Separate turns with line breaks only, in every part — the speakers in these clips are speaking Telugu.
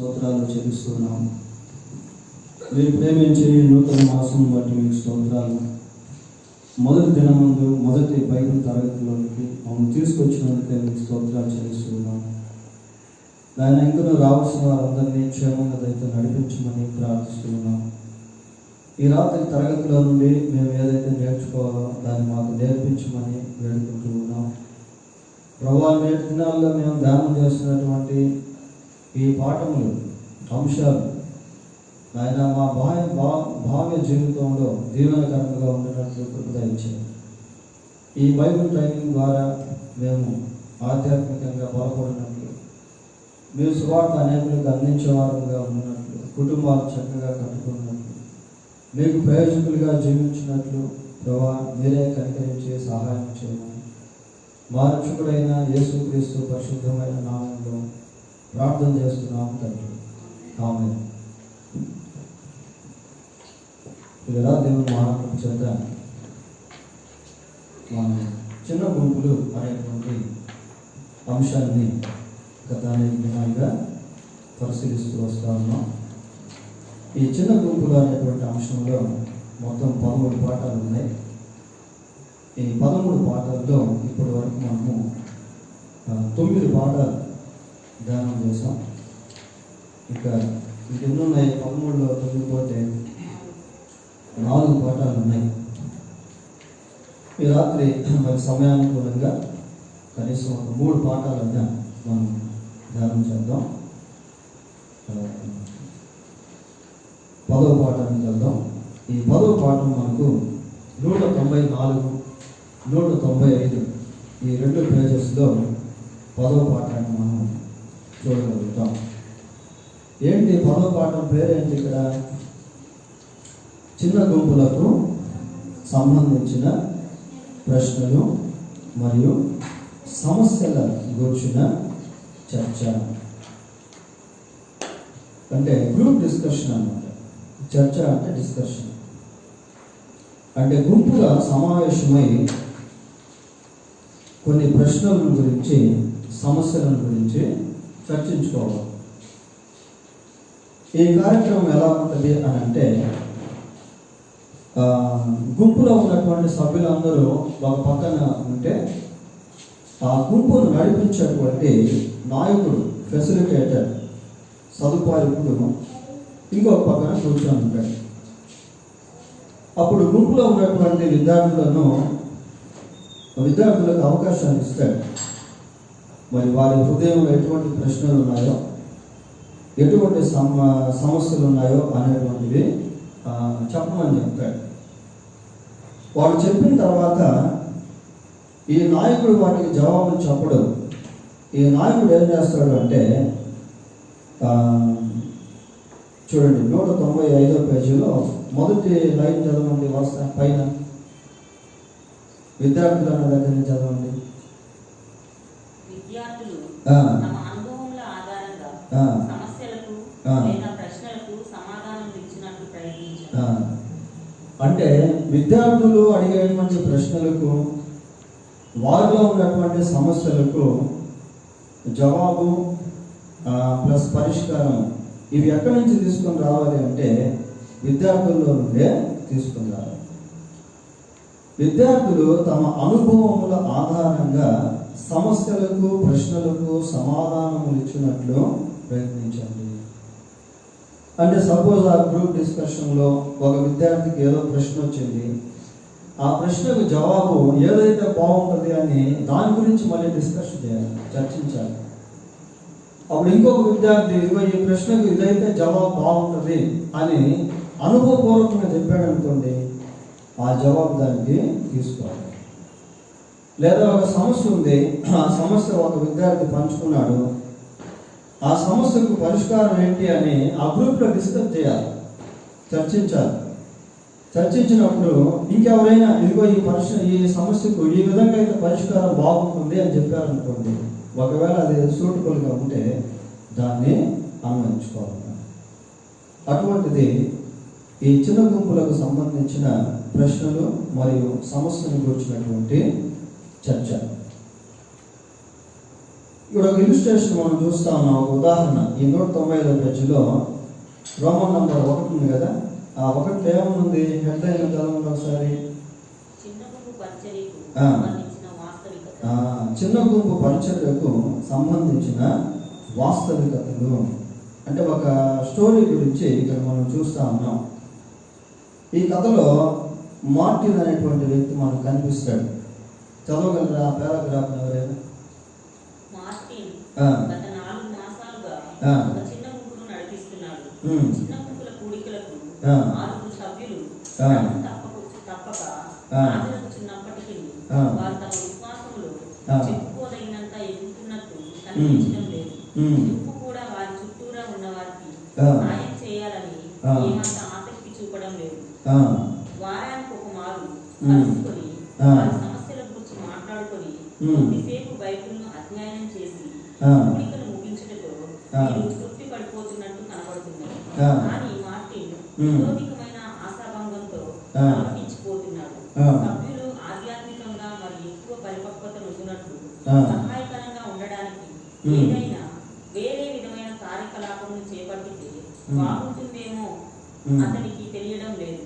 స్తోత్రాలు చెల్లిస్తున్నాం. మీరు ప్రేమించే నూతన మాసం బట్టి మీకు స్తోత్రాలు. మొదటి దినమందు మొదటి బైబిల్ తరగతిలోనికి మమ్మల్ని తీసుకొచ్చినందుకే మీకు స్తోత్రాలు చెల్లిస్తున్నాం. ఆయన ఇంకా రావాల్సిన వారందరినీ క్షేమంగా దయతో నడిపించమని ప్రార్థిస్తున్నాం. ఈ రాత్రి తరగతిలో నుండి మేము ఏదైతే నేర్చుకోవాలో దాన్ని మాకు నేర్పించమని వేడుకుంటూ ఉన్నాం. ప్రభువా, నేటి దినాల్లో మేము ధ్యానం చేస్తున్నటువంటి ఈ పాఠములు అంశాలు ఆయన మా భావ్య జీవితంలో దీవెనకరంగా ఉండేటట్లు కృప ఇచ్చారు. ఈ బైబిల్ ట్రైనింగ్ ద్వారా మేము ఆధ్యాత్మికంగా బలపడినట్లు, మీరు సువార్త అనేకులకు అందించేవారుగా ఉన్నట్లు, కుటుంబాలు చక్కగా కట్టుకున్నట్లు, మీకు ప్రయోజకులుగా జీవించినట్లు ప్రభా మీరే కనికరించి సహాయం చేయమని మా రక్షకుడైన యేసుక్రీస్తు పరిశుద్ధమైన నామంలో ప్రార్థన చేస్తున్నాము తండ్రి. ఆమేన్. ఇలా దేవుని మహాకృప చేత మన చిన్న గుంపులు అనేటువంటి అంశాన్ని గత అనేక దినాలుగా పరిశీలిస్తూ వస్తూ ఉన్నాం. ఈ చిన్న గుంపులు అనేటువంటి అంశంలో మొత్తం 13 పాఠాలు ఉన్నాయి. ఈ 13 పాఠాల్లో ఇప్పటి వరకు మనము 9 పాఠాలు ధ్యానం చేసాం. ఇంకా ఎన్ని ఉన్నాయి? 13లో 9 పోతే 4 పాఠాలు ఉన్నాయి. ఈ రాత్రి మరి సమయానుకూలంగా కనీసం 3 పాఠాలన్నా మనం ధ్యానం చేద్దాం. 10వ పాఠానికి వెళ్దాం. ఈ 10వ పాఠం మనకు 194, 195 ఈ 2 పేజెస్లో 10వ పాఠాన్ని మనం చూడగలుగుతాం. ఏంటి 10వ పాఠం పేరేంటి? ఇక్కడ చిన్న గుంపులకు సంబంధించిన ప్రశ్నలు మరియు సమస్యల గురించిన చర్చ. అంటే గ్రూప్ డిస్కషన్ అన్నమాట. చర్చ అంటే డిస్కషన్, అంటే గుంపుగా సమావేశమై కొన్ని ప్రశ్నల గురించి, సమస్యల గురించి చర్చించుకోవాలి. ఈ కార్యక్రమం ఎలా ఉంటుంది అని అంటే, గుంపులో ఉన్నటువంటి సభ్యులందరూ ఒక పక్కన ఉంటే ఆ గుంపును నడిపించేటువంటి నాయకుడు, ఫెసిలిటేటర్, సదుపాయకుడు ఇంకొక పక్కన కూర్చొని ఉంటాడు. అప్పుడు గుంపులో ఉన్నటువంటి విద్యార్థులకు అవకాశాన్ని ఇస్తాడు. మరి వారి హృదయంలో ఎటువంటి ప్రశ్నలు ఉన్నాయో, ఎటువంటి సమస్యలు ఉన్నాయో అనేటువంటివి చెప్పమని చెప్తాడు. వాడు చెప్పిన తర్వాత ఈ నాయకుడు వాటికి జవాబు చెప్పడు. ఈ నాయకుడు ఏం చేస్తాడు అంటే, చూడండి 195వ పేజీలో మొదటి లైన్ చదవండి. వస్తా పైన విద్యార్థులు అన్న దగ్గర నుంచి చదవండి.
విద్యార్థులు తమ అనుభవముల ఆధారంగా సమస్యలకు లేదా ప్రశ్నలకు సమాధానం ఇచ్చినట్లు ప్రయత్నించారు.
అంటే విద్యార్థులు అడిగేటువంటి ప్రశ్నలకు, వారిలో ఉన్నటువంటి సమస్యలకు జవాబు ప్లస్ పరిష్కారం, ఇవి ఎక్కడి నుంచి తీసుకొని రావాలి అంటే విద్యార్థుల్లో నుండే తీసుకొని రావాలి. విద్యార్థులు తమ అనుభవముల ఆధారంగా సమస్యలకు, ప్రశ్నలకు సమాధానములు ఇచ్చినట్లు ప్రయత్నించండి. అంటే సపోజ్ ఆ గ్రూప్ డిస్కషన్లో ఒక విద్యార్థికి ఏదో ప్రశ్న వచ్చింది. ఆ ప్రశ్నకు జవాబు ఏదైతే బాగుంటుంది అని దాని గురించి మళ్ళీ డిస్కషన్ చేయాలి, చర్చించాలి. అప్పుడు ఇంకొక విద్యార్థి ఇదిగో ఈ ప్రశ్నకు ఇదైతే జవాబు బాగుంటుంది అని అనుభవపూర్వకంగా చెప్పాడు అనుకోండి, ఆ జవాబు దానికి తీసుకోవాలి. లేదా ఒక సమస్య ఉంది, ఆ సమస్య ఒక విద్యార్థి పంచుకున్నాడు, ఆ సమస్యకు పరిష్కారం ఏంటి అని ఆ గ్రూప్లో డిస్కస్ చేయాలి, చర్చించాలి. చర్చించినప్పుడు ఇంకెవరైనా ఇదిగో ఈ సమస్యకు ఈ విధంగా అయితే పరిష్కారం బాగుంటుంది అని చెప్పారనుకోండి, ఒకవేళ అది సూటబుల్గా ఉంటే దాన్ని అన్వయించుకోవాలి. అటువంటిది ఈ చిన్న గుంపులకు సంబంధించిన ప్రశ్నలు మరియు సమస్యను గురించినటువంటి చర్చ. ఇప్పుడు ఒక ఇలిస్ట్రేషన్ మనం చూస్తా ఉన్నాం. ఒక ఉదాహరణ ఈ 195 పేజీలో రోమన్ నంబర్ 1 ఉంది కదా, ఆ 1 ఏముంది? హెడ్లైన్ చదవండి ఒకసారి.
చిన్న గుంపు పరిచర్యకు సంబంధించిన వాస్తవికతలు అంటే ఒక స్టోరీ గురించి ఇక్కడ మనం చూస్తా ఉన్నాం. ఈ కథలో మార్టిన్ అనేటువంటి వ్యక్తి మనకు కనిపిస్తాడు. చదవగలరా ఆ పారాగ్రాఫ్ ఎవరైనా? మార్టిన్ గత 4 మాసాలుగా ఒక చిన్న గుంపును నడిపిస్తున్నాడు. చిన్న గుంపుల కూడికలకు 6 సభ్యులు తప్పక హాజరవుతున్నప్పటికీ వారు తమ విశ్వాసంలో చెప్పుకోదగినంత ఎదుగుతున్నట్టు కనిపించడం లేదు. గుంపు కూడా వారి చుట్టూరా ఉన్న వారికి సాయం చేయాలని ఏమంత ఆసక్తి చూపడం లేదు. వారానికి ఒక మారు కలుసుకొని వారి సమస్యల గురించి మాట్లాడుకొని కొద్దిసేపు బైబిల్ను అధ్యయనం చేసి కూడికను ముగించటతో వీరు తృప్తి పడిపోతున్నట్టు కనబడుతున్నారు. కానీ మార్టిన్ విరోధికమైన ఆశాభంగంతో ఆలోచించిపోతున్నాడు. సభ్యులు ఆధ్యాత్మికంగా మరి ఎక్కువ పరిపక్వత నొందినట్లు సహాయకరంగా ఉండడానికి ఏదైనా వేరే విధమైన కార్యకలాపమును చేపట్టితే బాగుంటుందేమో అతనికి తెలియడం లేదు.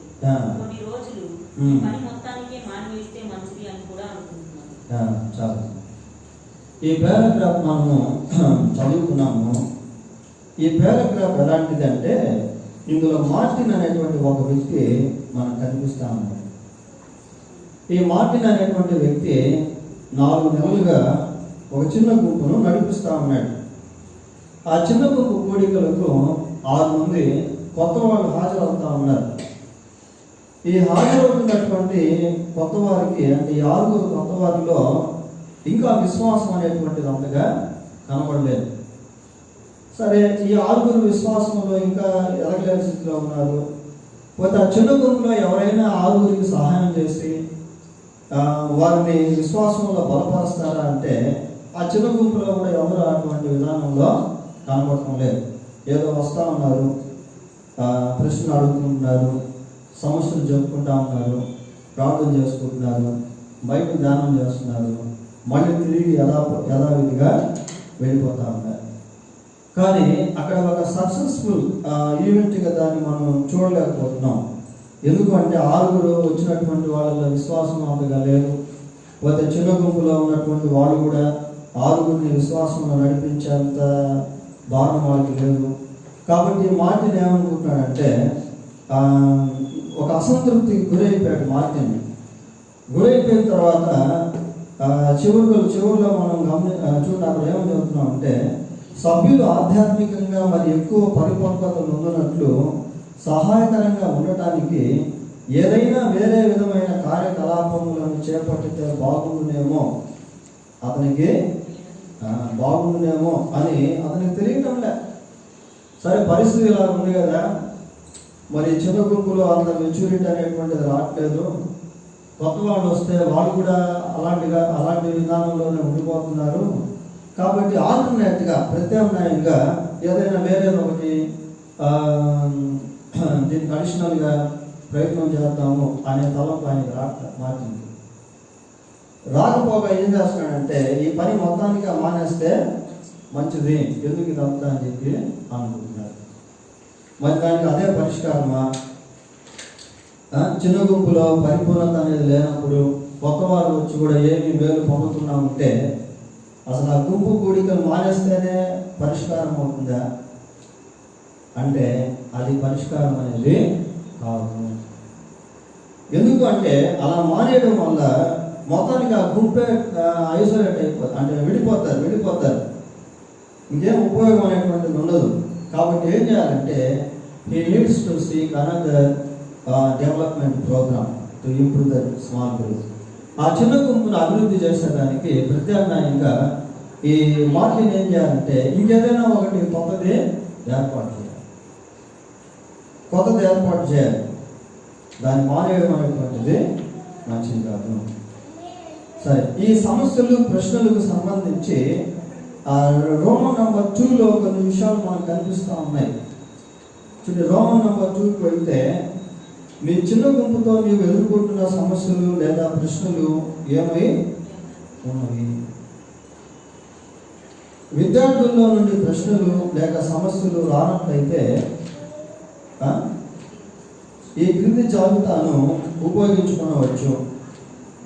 కొన్ని రోజులు ఈ పని మొత్తానికే మానివేస్తే మంచిది అని కూడా అనుకుంటున్నాను.
చాలు. ఈ పారాగ్రాఫ్ మనము చదువుకున్నాము. ఈ పారాగ్రాఫ్ ఎలాంటిది అంటే ఇందులో మార్టిన్ అనేటువంటి ఒక వ్యక్తి మనకు కనిపిస్తా ఉన్నాడు. ఈ మార్టిన్ అనేటువంటి వ్యక్తి 4 నెలలుగా ఒక చిన్న గుంపును నడిపిస్తా ఉన్నాడు. ఆ చిన్న గుంపు కూడికలకు 6 మంది కొత్త వాళ్ళు హాజరవుతా ఉన్నారు. ఈ హాజరవుతున్నటువంటి కొత్త వారికి అంటే ఈ 6 కొత్త వారిలో ఇంకా విశ్వాసం అనేటువంటిది అంతగా కనబడలేదు. సరే, ఈ 6 విశ్వాసంలో ఇంకా ఎదగలేని స్థితిలో ఉన్నారు. పోతే ఆ చిన్న గుంపులో ఎవరైనా 6 సహాయం చేసి వారిని విశ్వాసంలో బలపరుస్తారా అంటే ఆ చిన్న గుంపులో కూడా ఎవరు అటువంటి విధానంలో కనబడటం లేదు. ఏదో వస్తూ ఉన్నారు, ప్రశ్నలు అడుగుతుంటున్నారు, సమస్యలు చెప్పుకుంటా ఉన్నారు, ప్రార్థన చేసుకుంటున్నారు, బైబిల్ ధ్యానం చేస్తున్నారు, మళ్ళీ తిరిగి యథావిధిగా వెళ్ళిపోతూ ఉన్నారు. కానీ అక్కడ ఒక సక్సెస్ఫుల్ ఈవెంట్గా దాన్ని మనం చూడలేకపోతున్నాం. ఎందుకంటే 6 వచ్చినటువంటి వాళ్ళ విశ్వాసం అంతగా లేదు. పోతే చిన్న గుంపులో ఉన్నటువంటి వాళ్ళు కూడా 6 విశ్వాసంలో నడిపించేంత భారం వాళ్ళకి లేదు. కాబట్టి మార్టిన్ ఏమనుకుంటున్నాడంటే ఒక అసంతృప్తికి గురైపోయాడు. మార్టిన్ గురైపోయిన తర్వాత చివరిలో మనం చూడండి అక్కడ ఏమని చెబుతున్నాం అంటే సభ్యులు ఆధ్యాత్మికంగా మరి ఎక్కువ పరిపక్వత ఉన్నట్లు సహాయకరంగా ఉండటానికి ఏదైనా వేరే విధమైన కార్యకలాపములను చేపట్టితే బాగుండునేమో అని అతనికి తెలియటం లే. సరే, పరిస్థితి ఇలా ఉంది కదా, మరి చిన్న గుంపులో అంత మెచ్యూరిటీ అనేటువంటిది రావట్లేదు. కొత్త వాళ్ళు వస్తే వాళ్ళు కూడా అలాంటి విధానంలోనే ఉండిపోతున్నారు. కాబట్టి ఆల్టర్నేట్గా ప్రత్యామ్నాయంగా ఏదైనా వేరే ఒకటి దీనికి అడిషనల్గా ప్రయత్నం చేద్దాము అనే తలంపు ఆయనకి మార్చింది. రాకపోగా ఏం చేస్తున్నాడంటే ఈ పని మొత్తానికి మానేస్తే మంచిది, ఎందుకు ఇదంతా అని చెప్పి అనుకుంటున్నారు. మరి దానికి అదే పరిష్కారమా? చిన్న గుంపులో పరిపూర్ణత అనేది లేనప్పుడు కొత్త వారు వచ్చి కూడా ఏమి మేలు పొందుతున్నా ఉంటే అసలు ఆ గుంపు కూడికలు మానేస్తేనే పరిష్కారం అవుతుందా అంటే అది పరిష్కారం అనేది కాదు. ఎందుకు అంటే అలా మానేయడం వల్ల మొత్తానికి ఆ గుంపే ఐసోలేట్ అయిపోతుంది, అంటే వెళ్ళిపోతారు, ఇంకేం ఉపయోగం అనేటువంటిది ఉండదు. కాబట్టి ఏం చేయాలంటే he needs to seek another development program to improve the small group. ఆ చిన్న గుంపును అభివృద్ధి చేసేదానికి ప్రత్యామ్నాయంగా ఈ మార్టిన్ ఏం చేయాలంటే ఇంకేదైనా ఒకటి కొత్తది ఏర్పాటు చేయాలి. దాన్ని మానేయడం అనేటువంటిది మంచిది కాదు. సరే, ఈ సమస్యలు ప్రశ్నలకు సంబంధించి రోమన్ నంబర్ 2లో కొన్ని విషయాలు మనకు కనిపిస్తూ ఉన్నాయి. చూడండి, రోమన్ నంబర్ 2కి వెళ్తే మీ చిన్న గుంపుతో నీవు ఎదుర్కొంటున్న సమస్యలు లేదా ప్రశ్నలు ఏమై ఉన్నవి? విద్యార్థుల్లో నుండి ప్రశ్నలు లేక సమస్యలు రానట్లయితే ఈ క్రింది జాబితాను ఉపయోగించుకోవచ్చు.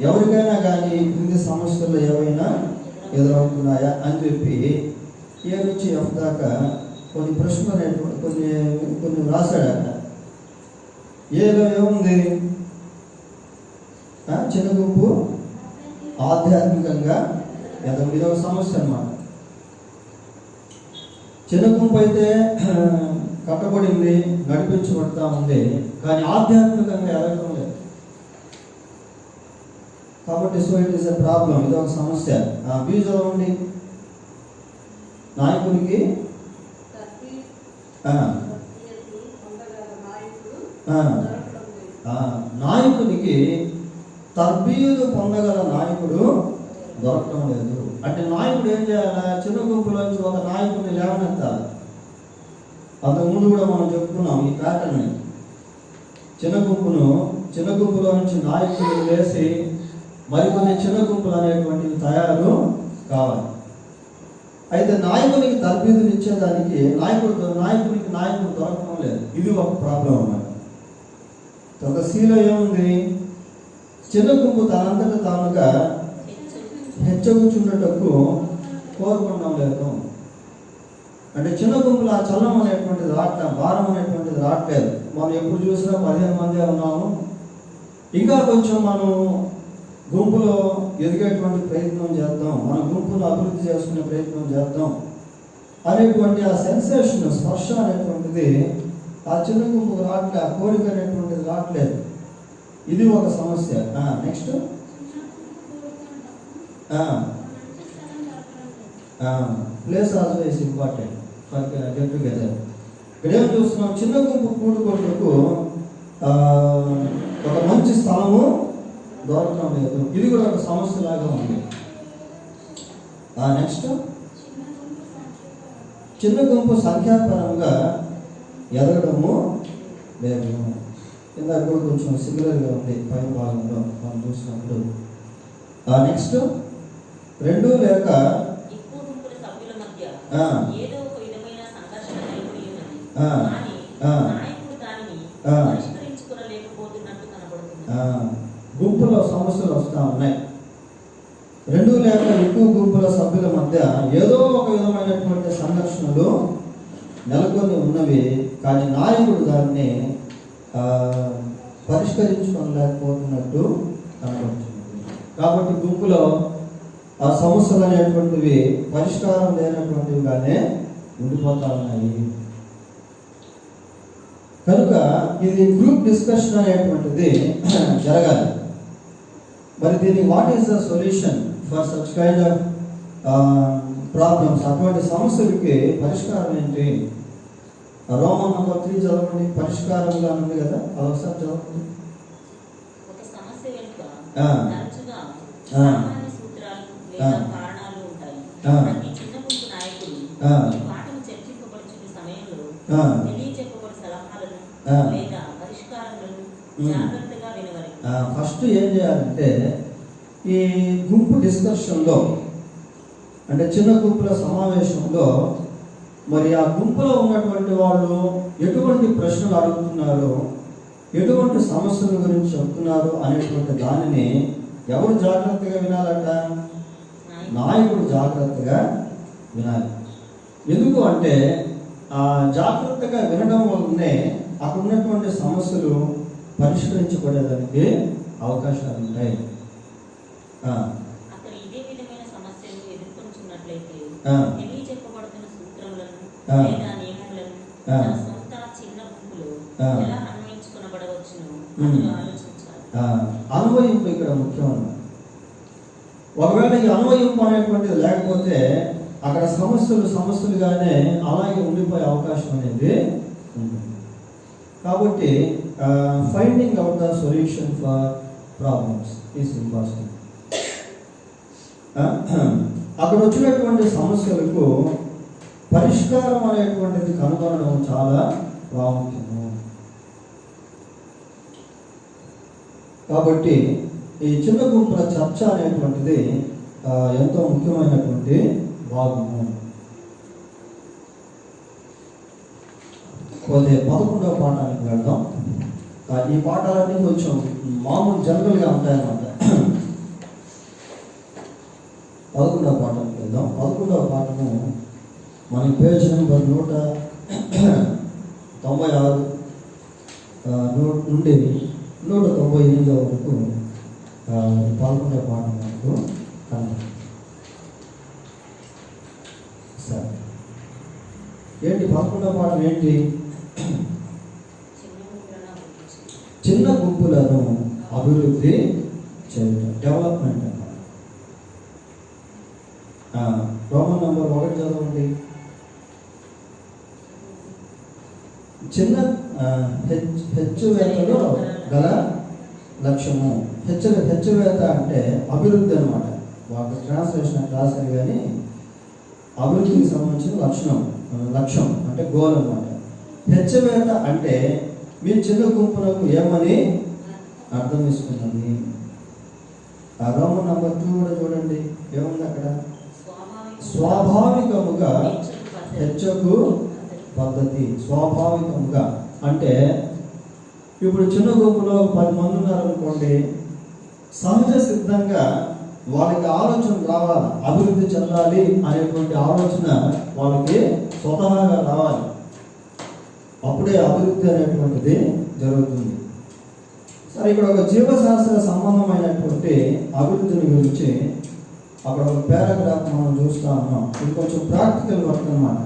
ఎవరికైనా కానీ ఈ క్రింది సమస్యలు ఏవైనా ఎదురవుతున్నాయా అని చెప్పి ఏ నుంచి ఎఫ్ దాకా కొన్ని ప్రశ్నలు అనేటువంటి కొన్ని రాశాడట. ఏలో ఏముంది? చిన్న గుంపు ఆధ్యాత్మికంగా ఇదొక సమస్య అన్నమాట. చిన్న గుంపు అయితే కట్టబడింది, నడిపించబడతా ఉంది, కానీ ఆధ్యాత్మికంగా ఎదగడం లేదు. కాబట్టి so it is a problem, ఇదొక సమస్య. బీజండి నాయకునికి నాయకునికి తర్బీదు పొందగల నాయకుడు దొరకడం లేదు. అంటే నాయకుడు ఏం చేయాలి? చిన్న గుంపులోంచి ఒక నాయకుడిని లేవనెత్తాలి. అంతకుముందు కూడా మనం చెప్పుకున్నాం ఈ ప్యాటర్న్. చిన్న గుంపులో నుంచి నాయకుడు వేసి మరికొన్ని చిన్న గుంపులు అనేటువంటివి తయారు కావాలి. అయితే నాయకునికి తర్బీదుని ఇచ్చేదానికి నాయకుడికి నాయకుడు దొరకడం లేదు. ఇది ఒక ప్రాబ్లం అన్నమాట. ఒక సీలో ఏముంది? చిన్న గుంపు తనంతట తానుగా హెచ్చగుచున్నటకు కోరుకోవడం లేదు. అంటే చిన్న గుంపులు ఆ చలనం అనేటువంటిది రావట్లేదు, భారం అనేటువంటిది రావట్లేదు. మనం ఎప్పుడు చూసినా 15 మంది ఉన్నాము, ఇంకా కొంచెం మనం గుంపులో ఎదిగేటువంటి ప్రయత్నం చేద్దాం, మన గుంపును అభివృద్ధి చేసుకునే ప్రయత్నం చేద్దాం అనేటువంటి ఆ సెన్సేషన్, స్పర్శ అనేటువంటిది ఆ చిన్న గుంపుకు రావట్లేదు, ఆ కోరిక అనేటువంటిది రావట్లేదు. ఇది ఒక సమస్య. Next place also is important for get together. ఇక్కడ ఏం చూస్తున్నాం? చిన్న గుంపు కూడుకోవటకు ఒక మంచి స్థలము దొరకడం లేదు. ఇది కూడా ఒక సమస్య లాగా ఉంది. నెక్స్ట్ చిన్న గుంపు సంఖ్యాపరంగా ఎదగడము లేదు. ఇందాక కూడా కొంచెం సిమిలర్గా ఉంది పై భాగంలో మనం చూసినప్పుడు. నెక్స్ట్ 2 లేక గుంపులో సమస్యలు వస్తూ ఉన్నాయి. 2 లేక ఎక్కువ గుంపుల సభ్యుల మధ్య ఏదో ఒక విధమైనటువంటి సంఘర్షణలు నెలకొని ఉన్నవి, కానీ నాయకుడు దాన్ని పరిష్కరించుకోలేకపోతున్నట్టు కనబడుతుంది. కాబట్టి గుంపులో ఆ సమస్యలు అనేటువంటివి పరిష్కారం లేనటువంటివిగానే ఉండిపోతా ఉన్నాయి. కనుక ఇది గ్రూప్ డిస్కషన్ అనేటువంటిది జరగాలి. మరి దీనికి what is the solution for such kind of problems? అటువంటి సమస్యలకి పరిష్కారం ఏంటి? రోమన్ నంబర్ 3 చదవండి. పరిష్కారంగా ఉంది కదా, అదొకసారి చదవండి.
ఒక సమస్య వెనుక తరచుగా సామాన్య సూత్రాలు లేదా కారణాలు ఉంటాయి. ప్రతి చిన్న గుంపు నాయకుడు ఈ పాఠం చర్చింపబడుతున్న సమయంలో తెలియజెప్పబడిన సలహాలను లేదా పరిష్కారాలను జాగ్రత్తగా వినవాలి.
ఫస్ట్ ఏం చేయాలంటే ఈ గుంపు డిస్కషన్లో, అంటే చిన్న గుంపుల సమావేశంలో, మరి ఆ గుంపులో ఉన్నటువంటి వాళ్ళు ఎటువంటి ప్రశ్నలు అడుగుతున్నారు, ఎటువంటి సమస్యల గురించి చెప్తున్నారు అనేటువంటి దానిని ఎవరు జాగ్రత్తగా వినాలంట? నాయకుడు జాగ్రత్తగా వినాలి. ఎందుకు అంటే ఆ జాగ్రత్తగా వినడం వల్లనే అక్కడ ఉన్నటువంటి సమస్యలు పరిష్కరించబడేదానికి అవకాశాలు ఉంటాయి.
అక్కడ ఇదే విధమైన సమస్యలు ఎదుర్కొంటున్నట్లయితే తెలియజెప్పబడుతున్న సూత్రములను లేదా నియమములను తన సొంత చిన్న గుంపులో ఎలా అన్వయించుకొనబడవచ్చును అని ఆలోచించాలి.
అన్వయింపు ఇక్కడ ముఖ్యమన్నమాట. ఒకవేళ ఈ అన్వయింపు అనేటువంటిది లేకపోతే అక్కడ సమస్యలుగానే అలాగే ఉండిపోయే అవకాశం అనేది ఉంటుంది. కాబట్టి finding out the solution for problems is impossible. అక్కడ వచ్చినటువంటి సమస్యలకు పరిష్కారం అనేటువంటిది కనుగొనడం చాలా ప్రాముఖ్యము. కాబట్టి ఈ చిన్న గుంపుల చర్చ అనేటువంటిది ఎంతో ముఖ్యమైనటువంటి భాగము. పోతే 11వ పాఠానికి వెళ్దాం. ఈ పాఠాలన్నీ కొంచెం మామూలు జనరల్గా ఉంటాయన్నమాట. 11వ పాఠానికి వెళ్దాం. 11వ పాఠము మన పేజ్ నెంబర్ 196 నుండి 198 వరకు 11వ పాఠం వరకు కనబడుతుంది. సరే, ఏంటి 11వ పాఠం ఏంటి? చిన్న గుంపులను అభివృద్ధి చేయడం, డెవలప్మెంట్ అన్నమాట. రోమన్ నంబర్ 1 చదవండి. చిన్న హెచ్చువేతలో గల లక్ష్యము. హెచ్చువేత అంటే అభివృద్ధి అనమాట. వాళ్ళ ట్రాన్స్లేషన్ రాశారు కానీ అభివృద్ధికి సంబంధించిన లక్ష్యం అంటే గోల్ అనమాట. హెచ్చువేత అంటే మీ చిన్న గుంపులకు ఏమని అర్థం చేసుకున్నది. రోమన్ నంబర్ 2 కూడా చూడండి, ఏముంది అక్కడ? స్వాభావికముగా హెచ్చకు పద్ధతి. స్వాభావికంగా అంటే ఇప్పుడు చిన్న గుంపులో 10 మంది ఉన్నారనుకోండి, సహజ సిద్ధంగా వాళ్ళకి ఆలోచన రావాలి, అభివృద్ధి చెందాలి అనేటువంటి ఆలోచన వాళ్ళకి స్వతహాగా రావాలి. అప్పుడే అభివృద్ధి అనేటువంటిది జరుగుతుంది. సరే, ఇక్కడ ఒక జీవశాస్త్ర సంబంధమైనటువంటి అభివృద్ధిని గురించి అక్కడ ఒక పారాగ్రాఫ్ మనం చూస్తూ ఉన్నాం. ఇది కొంచెం ప్రాక్టికల్ వర్క్ అన్నమాట.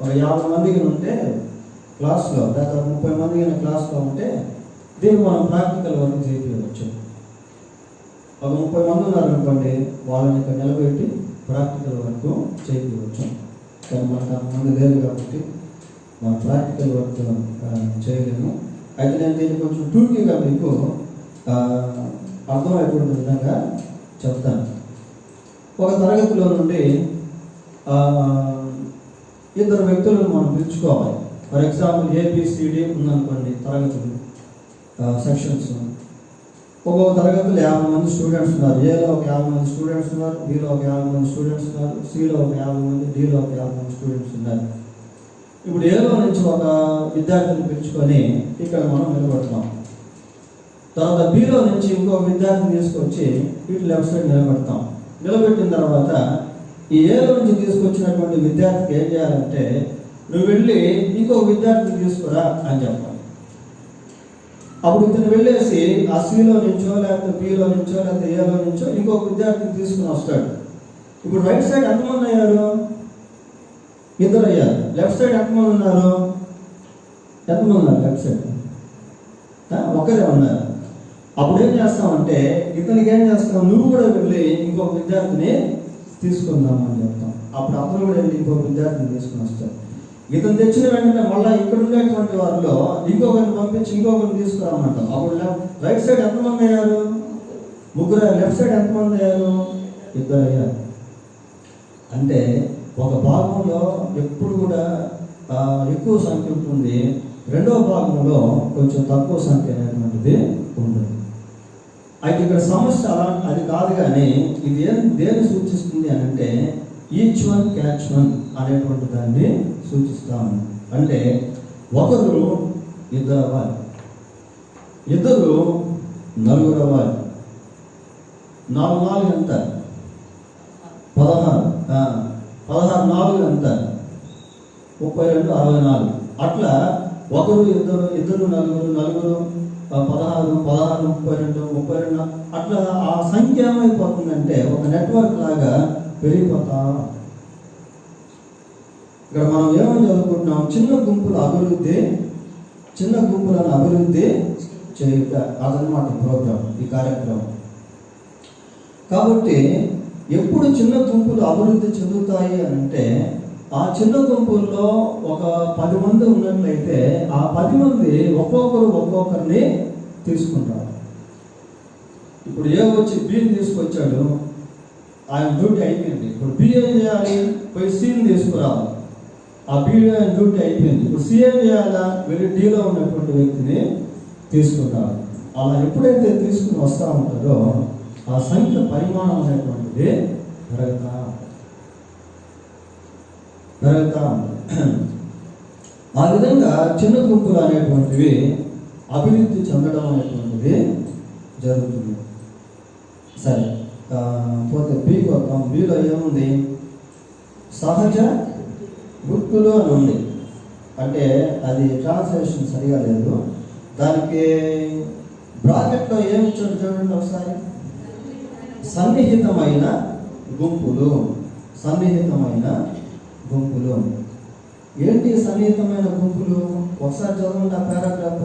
ఒక 50 మందికి ఉంటే క్లాస్లో, లేదా 30 మందికి క్లాస్లో ఉంటే దీన్ని మనం ప్రాక్టికల్ వర్క్ చేయవచ్చు. ఒక 30 మంది ఉన్నారనుకోండి, వాళ్ళని ఇక్కడ నిలబెట్టి ప్రాక్టికల్ వర్క్ చేయవచ్చు. కానీ మనకు అంతమంది లేదు కాబట్టి మనం ప్రాక్టికల్ వర్క్ చేయలేము. అయితే నేను దీన్ని కొంచెం టూకీగా మీకు అర్థమయ్యేటువంటి విధంగా చెప్తాను. ఒక తరగతిలో నుండి 2 వ్యక్తులను మనం పిలుచుకోవాలి. ఫర్ ఎగ్జాంపుల్ ABCD ఉందనుకోండి, తరగతులు సెక్షన్స్. ఒక్కొక్క తరగతిలో 50 మంది స్టూడెంట్స్ ఉన్నారు. ఏలో ఒక 50 మంది స్టూడెంట్స్ ఉన్నారు, Bలో ఒక 50 మంది స్టూడెంట్స్ ఉన్నారు, Cలో ఒక 50 మంది, Dలో ఒక 50 మంది స్టూడెంట్స్ ఉన్నారు. ఇప్పుడు ఏలో నుంచి ఒక విద్యార్థిని పిలుచుకొని ఇక్కడ మనం నిలబడతాం. తర్వాత Bలో నుంచి ఇంకో విద్యార్థిని తీసుకొచ్చి ఇటు లెఫ్ట్ సైడ్ నిలబెడతాం. నిలబెట్టిన తర్వాత ఈ ఏలో నుంచి తీసుకొచ్చినటువంటి విద్యార్థికి ఏం చేయాలంటే, నువ్వు వెళ్ళి ఇంకో విద్యార్థిని తీసుకురా అని చెప్పాలి. అప్పుడు ఇతను వెళ్ళేసి ఆ Cలో నుంచో, లేకపోతే Bలో నుంచో, లేకపోతే ఏలో నుంచో ఇంకొక విద్యార్థిని తీసుకుని వస్తాడు. ఇప్పుడు రైట్ సైడ్ ఎంతమంది అయ్యారు? 2 అయ్యారు. లెఫ్ట్ సైడ్ ఎంతమంది ఉన్నారు? లెఫ్ట్ సైడ్ ఒకరే ఉన్నారు. అప్పుడు ఏం చేస్తామంటే, ఇతనికి ఏం చేస్తాం, నువ్వు కూడా వెళ్ళి ఇంకొక విద్యార్థిని తీసుకుందామని చెప్తాం. అప్పుడు అతను కూడా వెళ్ళి ఇంకొక విద్యార్థిని తీసుకుని వస్తాడు. ఇతను తెచ్చిన వెంటనే మళ్ళీ ఇక్కడ ఉండేటువంటి వారిలో ఇంకొకరిని పంపించి ఇంకొకరిని తీసుకురామంటాం. అప్పుడు రైట్ సైడ్ ఎంతమంది అయ్యారు? 3. లెఫ్ట్ సైడ్ ఎంతమంది అయ్యారు? 2 అయ్యారు. అంటే ఒక భాగంలో ఎప్పుడు కూడా ఎక్కువ సంఖ్య ఉంటుంది, రెండవ భాగంలో కొంచెం తక్కువ సంఖ్య అనేటువంటిది ఉంటుంది. అయితే ఇక్కడ సమస్య అది కాదు, కానీ ఇది దేన్ని సూచిస్తుంది అని అంటే, ఈచ్ వన్ క్యాచ్ వన్ అనేటువంటి దాన్ని సూచిస్తాము. అంటే ఒకరు 2 అవ్వాలి, 2 4 అవ్వాలి. 4 4 ఎంత? 16. 16 4 ఎంత? 32 64. అట్లా 1 2 2 4 4 16 16 32 32 అట్లా ఆ సంఖ్య ఏమైపోతుందంటే ఒక నెట్వర్క్ లాగా పెరిగిపోతా. ఇక్కడ మనం ఏమని చదువుకుంటున్నాం? చిన్న గుంపులను అభివృద్ధి చేయుట, అదనమాట ప్రోగ్రామ్, ఈ కార్యక్రమం. కాబట్టి ఎప్పుడు చిన్న గుంపులు అభివృద్ధి చెందుతాయి అని అంటే, ఆ చిన్న గుంపుల్లో ఒక 10 మంది ఉన్నట్లయితే ఆ 10 మంది ఒక్కొక్కరిని తీసుకుంటారు. ఇప్పుడు ఏ వచ్చి Bని తీసుకొచ్చాడు, ఆయన డ్యూటీ అయిపోయింది. ఇప్పుడు B ఏం చేయాలి? పోయి Cని తీసుకురావాలి. ఆ B డ్యూటీ అయిపోయింది. ఇప్పుడు C ఏం చేయాలా? వెళ్ళి Dలో ఉన్నటువంటి వ్యక్తిని తీసుకుంటారు. అలా ఎప్పుడైతే తీసుకుని వస్తూ ఉంటారో ఆ సంఖ్య పరిమాణం అనేటువంటిది పెరుగుతా ఉంటుంది. ఆ విధంగా చిన్న గుంపులు అనేటువంటివి అభివృద్ధి చెందడం అనేటువంటిది జరుగుతుంది. సరే, పోతే బీకి వద్దాం. బీలో ఏముంది? సహజ వృత్తులు అని ఉంది. అంటే అది ట్రాన్స్లేషన్ సరిగా లేదు. దానికి బ్రాకెట్లో ఏమి ఇచ్చాడు చూడండి ఒకసారి. సన్నిహితమైన గుంపులు. సన్నిహితమైన గుంపులు ఏంటి? సన్నిహితమైన గుంపులు ఒకసారి చదవండి ఆ పారాగ్రాఫ్.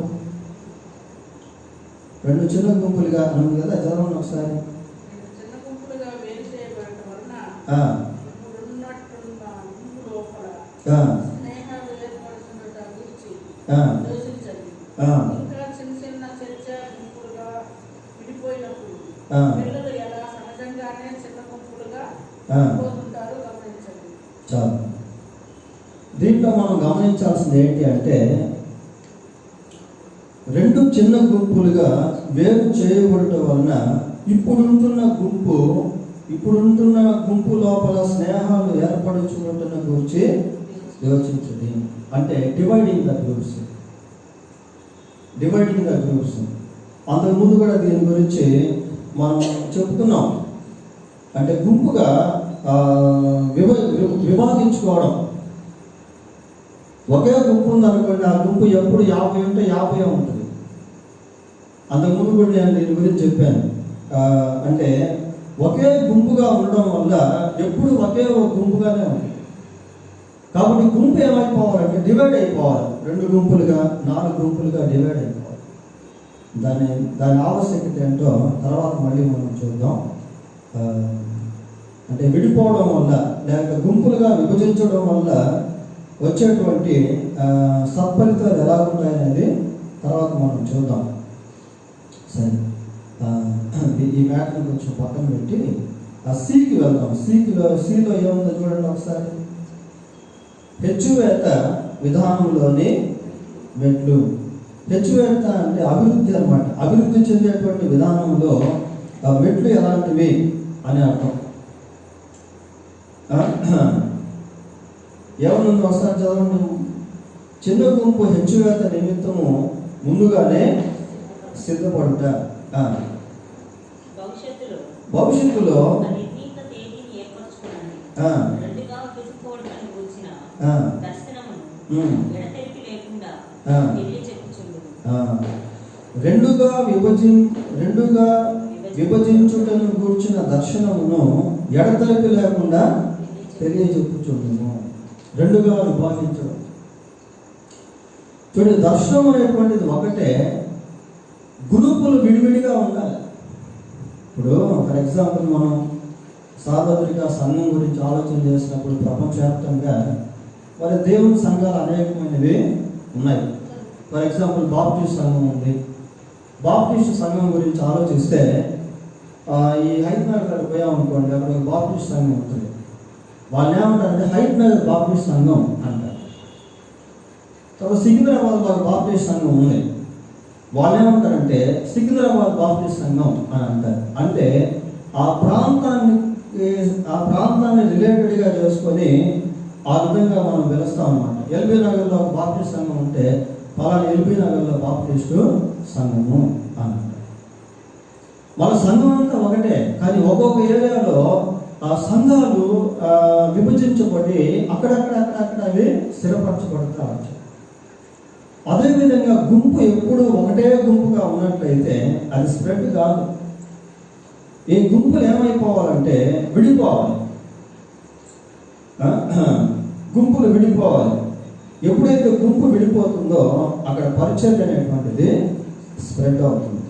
2 చిన్న గుంపులుగా అన్నది కదా, చదవండి ఒకసారి. చాలు. దీంట్లో మనం గమనించాల్సింది ఏంటి అంటే 2 చిన్న గుంపులుగా వేరు చేయబడటం వలన ఇప్పుడుంటున్న గుంపు లోపల స్నేహాలు ఏర్పడుచుకుంటున్న గురించి యోచించండి. అంటే డివైడింగ్ ద గ్రూప్స్. అంతకుముందు కూడా దీని గురించి మనం చెప్తున్నాం. అంటే గుంపుగా విభాగించుకోవడం. ఒకే గుంపు ఉందనుకోండి, ఆ గుంపు ఎప్పుడు 50 ఉంటే 50 ఉంటుంది. అంతకుముందు కూడా నేను దీని గురించి చెప్పాను. అంటే ఒకే గుంపుగా ఉండడం వల్ల ఎప్పుడు ఒకే ఒక గుంపుగానే ఉంది. కాబట్టి గుంపు ఏమైపోవాలంటే డివైడ్ అయిపోవాలి. 2 గుంపులుగా 4 గుంపులుగా డివైడ్ అయిపోవాలి. దాని ఆవశ్యకత ఏంటో తర్వాత మళ్ళీ మనం చూద్దాం. అంటే విడిపోవడం వల్ల లేక గుంపులుగా విభజించడం వల్ల వచ్చేటువంటి సత్ఫలితాలు ఎలా ఉంటాయనేది తర్వాత మనం చూద్దాం. సరే, ఈ మ్యాటర్ని కొంచెం పక్కన పెట్టి ఆ సికి వెళ్దాం. సిలో ఏముందో చూడండి ఒకసారి. హెచ్చువేత విధానంలోని మెట్లు. హెచ్చువేత అంటే అభివృద్ధి అన్నమాట. అభివృద్ధి చెందేటువంటి విధానంలో మెట్లు ఎలాంటివి అని అర్థం. ఏమనుంది ఒకసారి చదవండి. చిన్న గుంపు హెచ్చువేత నిమిత్తము ముందుగానే సిద్ధపడుట. భవిష్యత్తులో రెండుగా విభజించుటను గూర్చిన దర్శనమును ఎడతెరిపి లేకుండా తెలియజెప్పుచుండును. 2గా విభాగించడం. చూడండి, దర్శనం అనేటువంటిది ఒకటే, గ్రూపులు విడివిడిగా ఉండాలి. ఇప్పుడు ఫర్ ఎగ్జాంపుల్ మనం సార్వత్రిక సంఘం గురించి ఆలోచన చేసినప్పుడు ప్రపంచవ్యాప్తంగా మరి దేవుని సంఘాలు అనేకమైనవి ఉన్నాయి. ఫర్ ఎగ్జాంపుల్ బాప్టిస్ట్ సంఘం ఉంది. బాప్టిస్ట్ సంఘం గురించి ఆలోచిస్తే ఈ హైట్ నగర్ పోయామనుకోండి, అక్కడ బాప్టిస్ట్ సంఘం ఉంటుంది. వాళ్ళు ఏమంటారంటే హైట్ నగర్ బాప్టిస్ట్ సంఘం అంటారు. తర్వాత సికింద్రాబాద్ బాప్టిస్ట్ సంఘం ఉంది. వాళ్ళు ఏమంటారంటే సికింద్రాబాద్ బాప్టిస్ట్ సంఘం అని అంటారు. అంటే ఆ ప్రాంతాన్ని రిలేటెడ్గా చేసుకొని ఆ విధంగా మనం పిలుస్తాం అన్నమాట. ఎల్బీ నగర్లో బాప్టిస్ట్ సంఘం ఉంటే పలానా ఎల్బీ నగర్లో బాప్టిస్టు సంఘము అని అంటారు. వాళ్ళ సంఘం అంతా ఒకటే, కానీ ఒక్కొక్క ఏరియాలో ఆ సంఘాలు విభజించబడి అక్కడక్కడ అవి స్థిరపరచబడతా వచ్చాయి. అదేవిధంగా గుంపు ఎప్పుడు ఒకటే గుంపుగా ఉన్నట్లయితే అది స్ప్రెడ్ కాదు. ఈ గుంపులు ఏమైపోవాలంటే విడిపోవాలి. గుంపులు విడిపోవాలి. ఎప్పుడైతే గుంపు విడిపోతుందో అక్కడ పరిచయం అనేటువంటిది స్ప్రెడ్ అవుతుంది.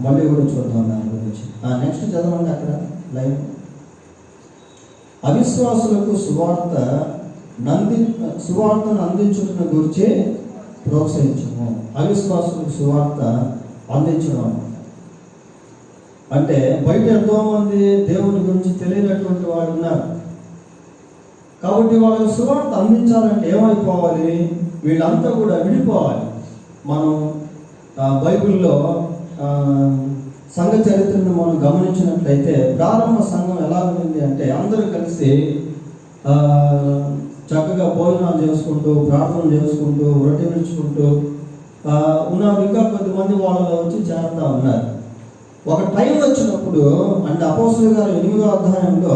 మళ్ళీ కూడా చూద్దాం దాని గురించి. నెక్స్ట్ చదవండి అక్కడ లైవ్. అవిశ్వాసులకు సువార్తను అందించుటను గురించి ప్రోత్సహించము. అవిశ్వాసులకు సువార్త అందించడం అంటే బయట ఎంతో మంది దేవుని గురించి తెలియనటువంటి వాళ్ళు ఉన్నారు. కాబట్టి వాళ్ళకి సువార్త అందించాలంటే ఏమైపోవాలి? వీళ్ళంతా కూడా విడిపోవాలి. మనం బైబిల్లో సంఘ చరిత్రను మనం గమనించినట్లయితే ప్రారంభ సంఘం ఎలా ఉంది అంటే అందరూ కలిసి చక్కగా భోజనాలు చేసుకుంటూ, ప్రార్థన చేసుకుంటూ, రొట్టె విడుచుకుంటూ ఉన్నారు. ఇంకా కొద్దిమంది వాళ్ళలో వచ్చి చేరుతా ఉన్నారు. ఒక టైం వచ్చినప్పుడు అంటే అపోస్తలుల గారు 8వ అధ్యాయంలో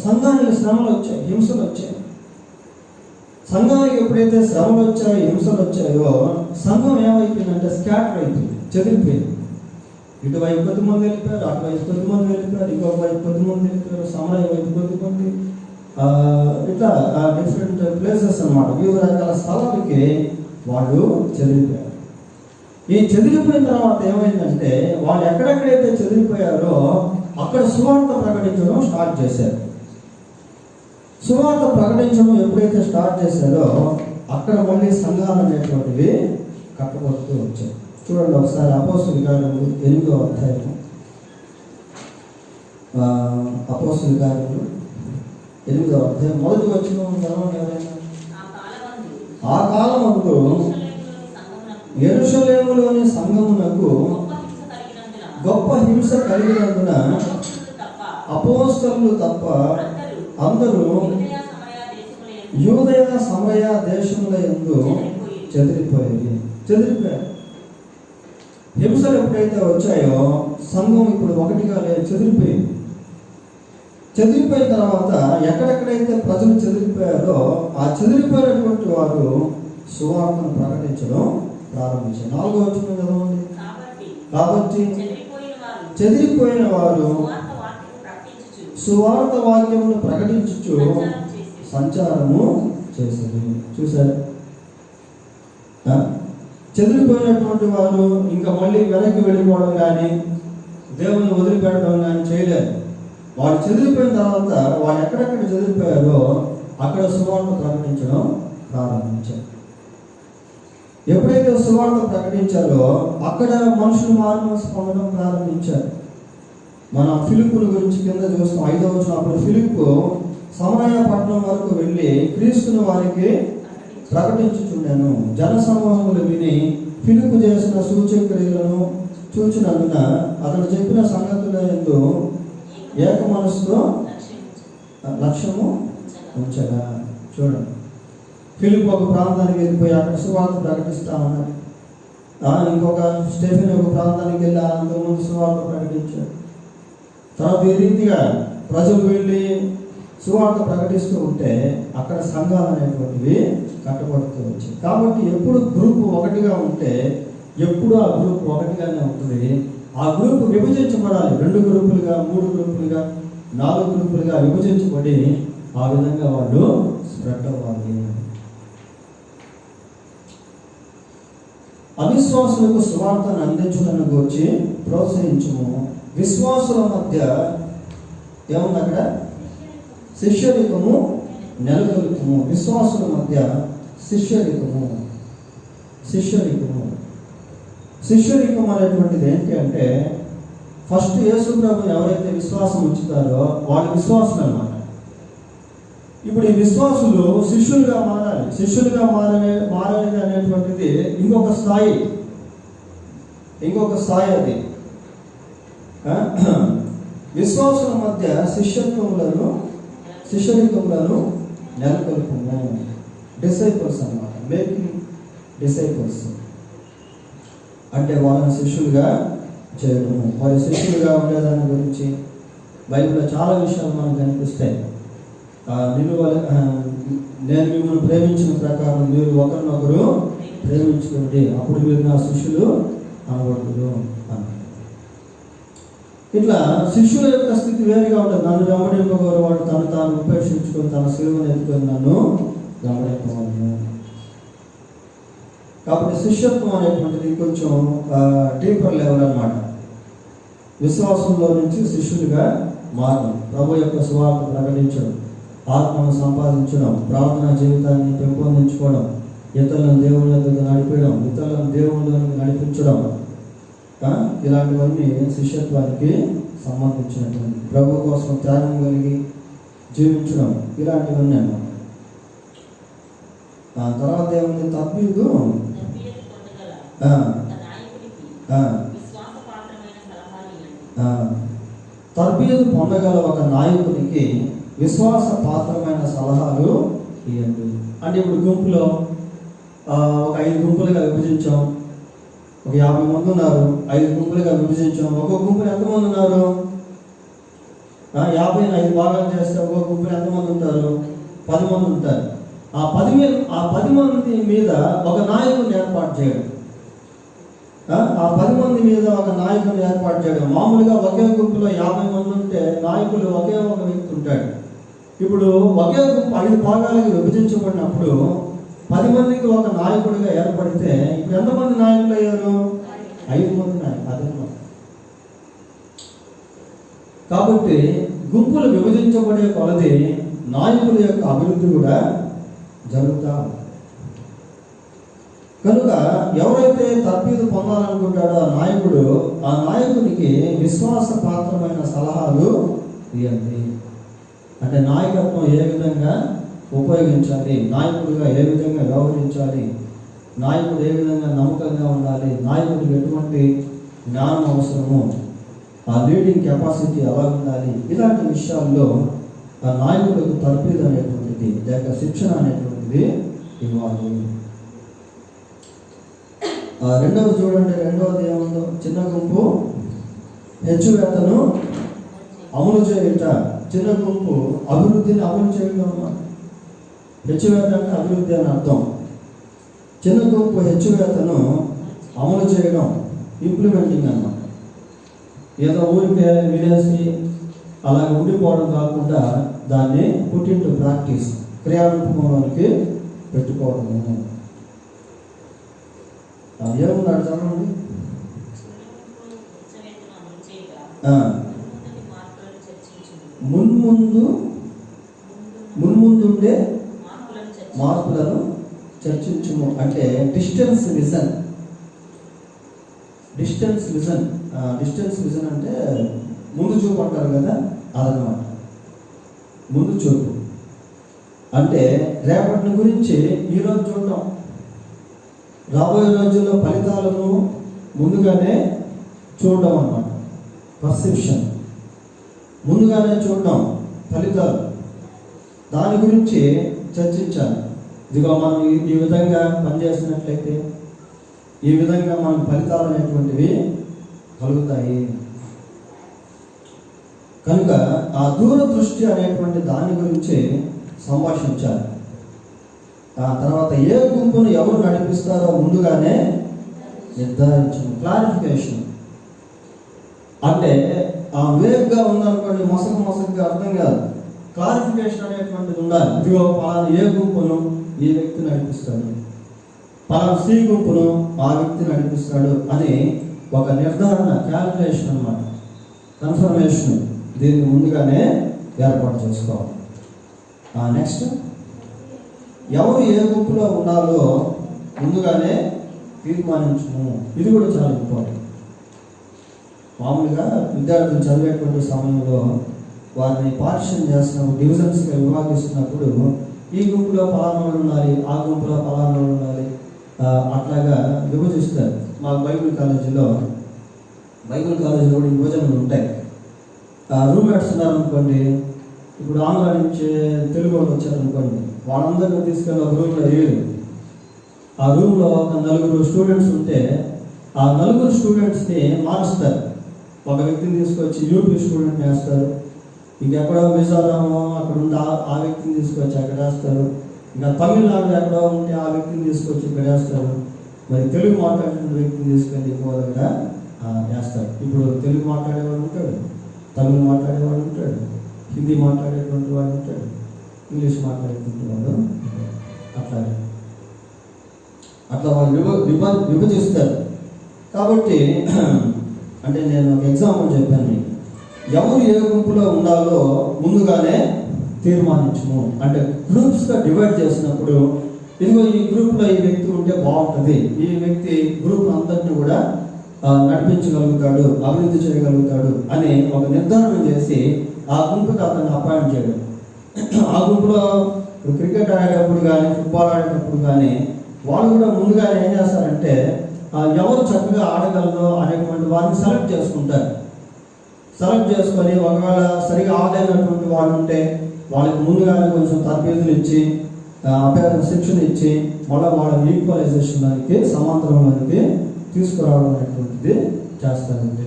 సంఘానికి శ్రమలు వచ్చాయి, హింసలు వచ్చాయి. సంఘానికి ఎప్పుడైతే శ్రమలు వచ్చాయో, హింసలు వచ్చాయో, సంఘం ఏమైపోయిందంటే స్కాటర్ అయిపోయింది, చెదిరిపోయింది. ఇటువైపు కొద్దిమంది వెళ్ళిపోయారు, అటువైపు కొద్దిమంది వెళ్ళిపోయారు, ఇంకొక వైపు కొద్దిమంది వెళ్ళిపోయారు, సమరయ వైపు కొద్దిమంది, ఇట్లా డిఫరెంట్ ప్లేసెస్ అన్నమాట. వివిధ రకాల స్థలాలకి వాళ్ళు చెదిరిపోయారు. ఈ చెదిరిపోయిన తర్వాత ఏమైందంటే వాళ్ళు ఎక్కడెక్కడైతే చెదిరిపోయారో అక్కడ సువార్త ప్రకటించడం స్టార్ట్ చేశారు. సువార్త ప్రకటించడం ఎప్పుడైతే స్టార్ట్ చేశారో అక్కడ మళ్ళీ సంఘాలు అనేటువంటివి కట్టబడుతూ వచ్చాయి. చూడండి ఒకసారి అపోస్తలుల కార్యములు 8వ అధ్యాయం. అపోస్తలుల కార్యములు 8వ అధ్యాయం మొదటి వచనం ఎవరైనా. ఆ కాలమందు యెరూషలేములోని సంఘమునకు గొప్ప హింస కలిగినందున అపోస్తలులు తప్ప అందరూ యూదయ సమరయ దేశముల యందు చెదిరిపోయారు. హింసలు ఎప్పుడైతే వచ్చాయో సంఘం ఇప్పుడు ఒకటిగా చెదిరిపోయింది. చెదిరిపోయిన తర్వాత ఎక్కడెక్కడైతే ప్రజలు చెదిరిపోయారో ఆ చెదిరిపోయినటువంటి వారు సువార్తను ప్రకటించడం ప్రారంభించారు. 4వ వచనం చదవండి. కాబట్టి చెదిరిపోయిన వారు సువార్త వాక్యమును ప్రకటించుచు సంచారము చేశారు. చూశారు, చెదిరిపోయినటువంటి వారు ఇంకా మళ్ళీ వెనక్కి వెళ్ళిపోవడం కానీ దేవుని వదిలిపెట్టడం కానీ చేయలేరు. వాళ్ళు చెదిరిపోయిన తర్వాత వాళ్ళు ఎక్కడెక్కడ చెదిరిపోయారో అక్కడ సువార్త ప్రకటించడం ప్రారంభించారు. ఎప్పుడైతే సువార్త ప్రకటించారో అక్కడ మనుషులు మారుమనసు పొందడం ప్రారంభించారు. మన ఫిలిప్పుల గురించి కింద చూస్తాం. 5వ వచనం. అప్పుడు ఫిలిప్పు సమరయ పట్టణం వరకు వెళ్ళి క్రీస్తును వారికి ప్రకటించుచుండెను. జనసమూహములు విని ఫిలిప్పు చేసిన సూచక్రియలను చూచినందున అతడు చెప్పిన సంగతుల యందు ఏక మనసుతో లక్ష్యము ఉంచగా. చూడండి, ఫిలిప్పు ఒక ప్రాంతానికి వెళ్ళిపోయి అక్కడ సువార్త ప్రకటిస్తా ఉన్నాడు. ఇంకొక స్టెఫెన్ ఒక ప్రాంతానికి వెళ్ళి అంతకుముందు సువార్త ప్రకటించాడు. తర్వాత ఈ రీతిగా ప్రజలు వెళ్ళి సువార్త ప్రకటిస్తూ ఉంటే అక్కడ సంఘాలు అనేటువంటివి కట్టబడుతూ వచ్చాయి. కాబట్టి ఎప్పుడు గ్రూప్ ఒకటిగా ఉంటే ఎప్పుడు ఆ గ్రూప్ ఒకటిగానే ఉంటుంది. ఆ గ్రూప్ విభజించబడాలి. 2 గ్రూపులుగా, 3 గ్రూపులుగా, 4 గ్రూపులుగా విభజించబడి ఆ విధంగా వాళ్ళు స్ప్రెడ్ అవ్వాలి. అవిశ్వాసులకు సువార్తను అందించడానికి వచ్చి ప్రోత్సహించము. విశ్వాసుల మధ్య ఏముంది అక్కడ? శిష్యరికము నెలకొల్పుము. విశ్వాసుల మధ్య శిష్యరికము శిష్యరికం అనేటువంటిది ఏంటి అంటే ఫస్ట్ యేసు ప్రభువుని ఎవరైతే విశ్వాసం ఉంచుతారో వాళ్ళు విశ్వాసులు అన్నమాట. ఇప్పుడు ఈ విశ్వాసులు శిష్యులుగా మారాలి. శిష్యులుగా మారాలి అనేటువంటిది ఇంకొక స్థాయి అది. విశ్వాసుల మధ్య శిష్యరికములను నెలకొల్పుము. డిసైపుల్స్ అన్నమాట. మేకింగ్ డిసైపుల్స్ అంటే వాళ్ళని శిష్యులుగా చేయడము. వారి శిష్యులుగా ఉండేదాని గురించి బైబిల్లో చాలా విషయాలు మనకు కనిపిస్తాయి. నేను మిమ్మల్ని ప్రేమించిన ప్రకారం మీరు ఒకరినొకరు ప్రేమించుకోండి, అప్పుడు మీరు నా శిష్యులు అనబడుతురు అని. ఇట్లా శిష్యుల యొక్క స్థితి వేరుగా ఉంటుంది. నన్ను వెంబడింపగోరు వాడు తను తాను ఉపేక్షించుకొని తన శిలువను ఎత్తుకొని నన్ను వెంబడింపగలను. కాబట్టి శిష్యత్వం అనేటువంటిది కొంచెం డీపర్ లెవెల్ అన్నమాట. విశ్వాసంలో నుంచి శిష్యులుగా మారడం, ప్రభు యొక్క సువార్త ప్రకటించడం, ఆత్మను సంపాదించడం, ప్రార్థనా జీవితాన్ని పెంపొందించుకోవడం, ఇతరులను దేవుని దగ్గర నడిపడం, ఇతరులను దేవునిలోనికి నడిపించడం, ఇలాంటివన్నీ శిష్యత్వానికి సంబంధించినటువంటి. ప్రభు కోసం త్యాగం కలిగి జీవించడం, ఇలాంటివన్నీ అన్నమాట. తర్వాత ఏముంది? తర్బీదు పొందగల ఒక నాయకునికి విశ్వాస పాత్రమైన సలహాలు ఇవ్వండి. అంటే ఇప్పుడు గుంపులో ఒక 5 గుంపులుగా విభజించాం. ఒక 50 మంది ఉన్నారు, 5 గుంపులుగా విభజించాం. ఒక్కొక్క గుంపులు ఎంతమంది ఉన్నారు? 50ని 5 భాగాలు చేస్తే ఒక్కొక్క గుంపులు ఎంతమంది ఉంటారు? 10 మంది ఉంటారు. ఆ 10 మంది మీద ఒక నాయకుడిని ఏర్పాటు చేయడం. ఆ 10 మంది మీద ఒక నాయకుడిని ఏర్పాటు చేయడం. మామూలుగా ఒకే గుంపులో 50 మంది ఉంటే నాయకులు ఒకే ఒక వ్యక్తి ఉంటాడు. ఇప్పుడు ఒకే గుంపు 5 భాగాలకు విభజించబడినప్పుడు 10 మందికి ఒక నాయకుడిగా ఏర్పడితే ఇప్పుడు ఎంతమంది నాయకులు అయ్యారు? 5 మంది నాయకులు. అదనమాట. కాబట్టి గుంపులు విభజించబడే కొలది నాయకుల యొక్క అభివృద్ధి కూడా జరుగుతా ఉంది. కనుక ఎవరైతే తర్ఫీదు పొందాలనుకుంటాడో ఆ నాయకునికి విశ్వాసపాత్రమైన సలహాలు ఇవ్వండి. అంటే నాయకత్వం ఏ విధంగా ఉపయోగించాలి, నాయకుడిగా ఏ విధంగా వ్యవహరించాలి, నాయకుడు ఏ విధంగా నమ్మకంగా ఉండాలి, నాయకుడికి ఎటువంటి జ్ఞానం అవసరము, ఆ లీడింగ్ కెపాసిటీ ఎలా ఉండాలి, ఇలాంటి విషయాల్లో ఆ నాయకులకు తర్ఫీదు అనేటువంటిది లేక శిక్షణ అనేటువంటిది ఇవ్వాలి. రెండవది చూడండి, రెండవది ఏముందో, చిన్న గుంపు హెచ్చువేతను అమలు చేయుట. చిన్న గుంపు అభివృద్ధిని అమలు చేయడం అన్నమాట. హెచ్చువేత అంటే అభివృద్ధి అని అర్థం. చిన్న గుంపు హెచ్చువేతను అమలు చేయడం, ఇంప్లిమెంటింగ్ అన్నమాట. ఏదో ఊరికే వినేసి అలాగే ఉండిపోవడం కాకుండా దాన్ని పుట్ ఇంటూ ప్రాక్టీస్, క్రియారూపంలోనికి పెట్టుకోవడము. ఏమున్నాడు చదవండి. మున్ముందుండే మార్పులను చర్చించుము. అంటే డిస్టెన్స్ విజన్ అంటే ముందు చూపు అంటారు కదా, అదనమాట. ముందు చూపు అంటే రేపటి గురించి ఈరోజు చూడటం, రాబోయే రోజుల్లో ఫలితాలను ముందుగానే చూడడం అన్నమాట. పర్సెప్షన్, ముందుగానే చూడడం, ఫలితాలు దాని గురించి చర్చించాలి. ఇదిగో మనం ఈ విధంగా పనిచేసినట్లయితే ఈ విధంగా మనకు ఫలితాలు అనేటువంటివి కలుగుతాయి. కనుక ఆ దూరదృష్టి అనేటువంటి దాని గురించి సంభాషించాలి. ఆ తర్వాత ఏ గుంపును ఎవరు నడిపిస్తారో ముందుగానే నిర్ధారించడం, క్లారిఫికేషన్. అంటే ఆ వేగ్గా ఉందనుకోండి, మొసగా అర్థం కాదు. క్లారిఫికేషన్ అనేటువంటిది ఉండాలి. ఇదిగో పలానా ఏ గుంపును ఈ వ్యక్తి నడిపిస్తాడు, పలానా సి గుంపును ఆ వ్యక్తి నడిపిస్తాడు అని ఒక నిర్ధారణ, క్యాల్కులేషన్ అన్నమాట, కన్ఫర్మేషన్. దీన్ని ముందుగానే ఏర్పాటు చేసుకోవాలి. నెక్స్ట్, ఎవరు ఏ గుంపులో ఉన్నారో ముందుగానే తీర్మానించము. ఇది కూడా చాలా ఇంపార్టెంట్. మామూలుగా విద్యార్థులు చదివేటువంటి సమయంలో వారిని పార్టిషన్ చేస్తున్నప్పుడు, డివిజన్స్గా విభాగిస్తున్నప్పుడు ఈ గుంపులో పలానాలు ఉండాలి, ఆ గుంపులో పలానాలు ఉండాలి, అట్లాగా విభజిస్తారు. మా బైబిల్ కాలేజీలో కూడా విభజనలు ఉంటాయి. రూమ్మేట్స్ ఉన్నారనుకోండి, ఇప్పుడు ఆంధ్ర నుంచి తెలుగు వాళ్ళు వచ్చారనుకోండి, వాళ్ళందరినీ తీసుకెళ్ళి ఒక రూమ్లో వేయరు. ఆ రూమ్లో ఒక 4 స్టూడెంట్స్ ఉంటే ఆ 4 స్టూడెంట్స్ని మారుస్తారు. ఒక వ్యక్తిని తీసుకొచ్చి యూపీ స్టూడెంట్ని వేస్తారు, ఇంకెక్కడో మిజోరాము అక్కడ ఉంటే ఆ వ్యక్తిని తీసుకొచ్చి అక్కడ వేస్తారు, ఇంకా తమిళనాడు ఎక్కడో ఉంటే ఆ వ్యక్తిని తీసుకొచ్చి ఇక్కడ వేస్తారు, మరి తెలుగు మాట్లాడిన వ్యక్తిని తీసుకెళ్ళి ఇంకో దగ్గర వేస్తారు. ఇప్పుడు తెలుగు మాట్లాడేవాడు ఉంటాడు, తమిళ మాట్లాడేవాడు ఉంటాడు, హిందీ మాట్లాడేటువంటి వాడు ఉంటాడు, ఇంగ్లీష్ మాట్లాడేటువంటి వాడు, అట్లా వాళ్ళు విభజిస్తారు. కాబట్టి అంటే నేను ఒక ఎగ్జాంపుల్ చెప్పాను మీకు. ఎవరు ఏ గుంపులో ఉండాలో ముందుగానే తీర్మానించము. అంటే గ్రూప్స్గా డివైడ్ చేసినప్పుడు, ఇదిగో ఈ గ్రూప్లో ఈ వ్యక్తి ఉంటే బాగుంటుంది, ఈ వ్యక్తి గ్రూప్ అంతటిని కూడా నడిపించగలుగుతాడు, అభివృద్ధి చేయగలుగుతాడు అని ఒక నిర్ధారణ చేసి ఆ గుంపుకి అతన్ని అపాయింట్ చేయడం. ఆ గుంపులో క్రికెట్ ఆడేటప్పుడు కానీ, ఫుట్బాల్ ఆడేటప్పుడు కానీ వాళ్ళు కూడా ముందుగానే ఏం చేస్తారంటే ఎవరు చక్కగా ఆడగలరో అనేటువంటి వారిని సెలెక్ట్ చేసుకుంటారు. సెలెక్ట్ చేసుకొని ఒకవేళ సరిగా ఆడైనటువంటి వాళ్ళు ఉంటే వాళ్ళకి ముందుగానే కొంచెం తర్ఫీదులు ఇచ్చి శిక్షణ ఇచ్చి మళ్ళీ వాళ్ళ ఈక్వలైజేషన్ దానికి సమాంతరంలోనికి తీసుకురావడం అనేటువంటిది చేస్తారండి.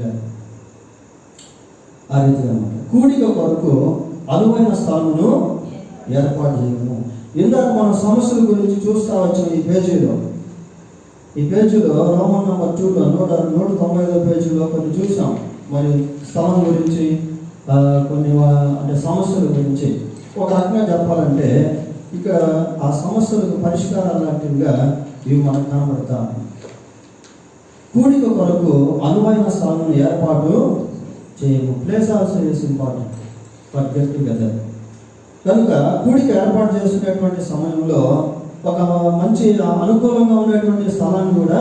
ఆ రీతిగా అన్నమాట. కూడిక కొరకు అనువైన స్థలమును ఏర్పాటు చేయము. ఇందాక మనం సమస్యల గురించి చూస్తూ వచ్చాం. ఈ పేజీలో రోమన్ నెంబర్ 2లో 195 పేజీలో కొన్ని చూసాం. మరి స్థలం గురించి కొన్ని అంటే సమస్యల గురించి ఒక రకంగా చెప్పాలంటే ఇక్కడ ఆ సమస్యలకు పరిష్కారాలు లాంటివిగా ఇవి మనకు కనబడతా. కూడిక కొరకు అనువైన స్థలం ఏర్పాటు చేయము. Place also is important for get together. కనుక కూడిక ఏర్పాటు చేసుకునేటువంటి సమయంలో ఒక మంచి అనుకూలంగా ఉండేటువంటి స్థలాన్ని కూడా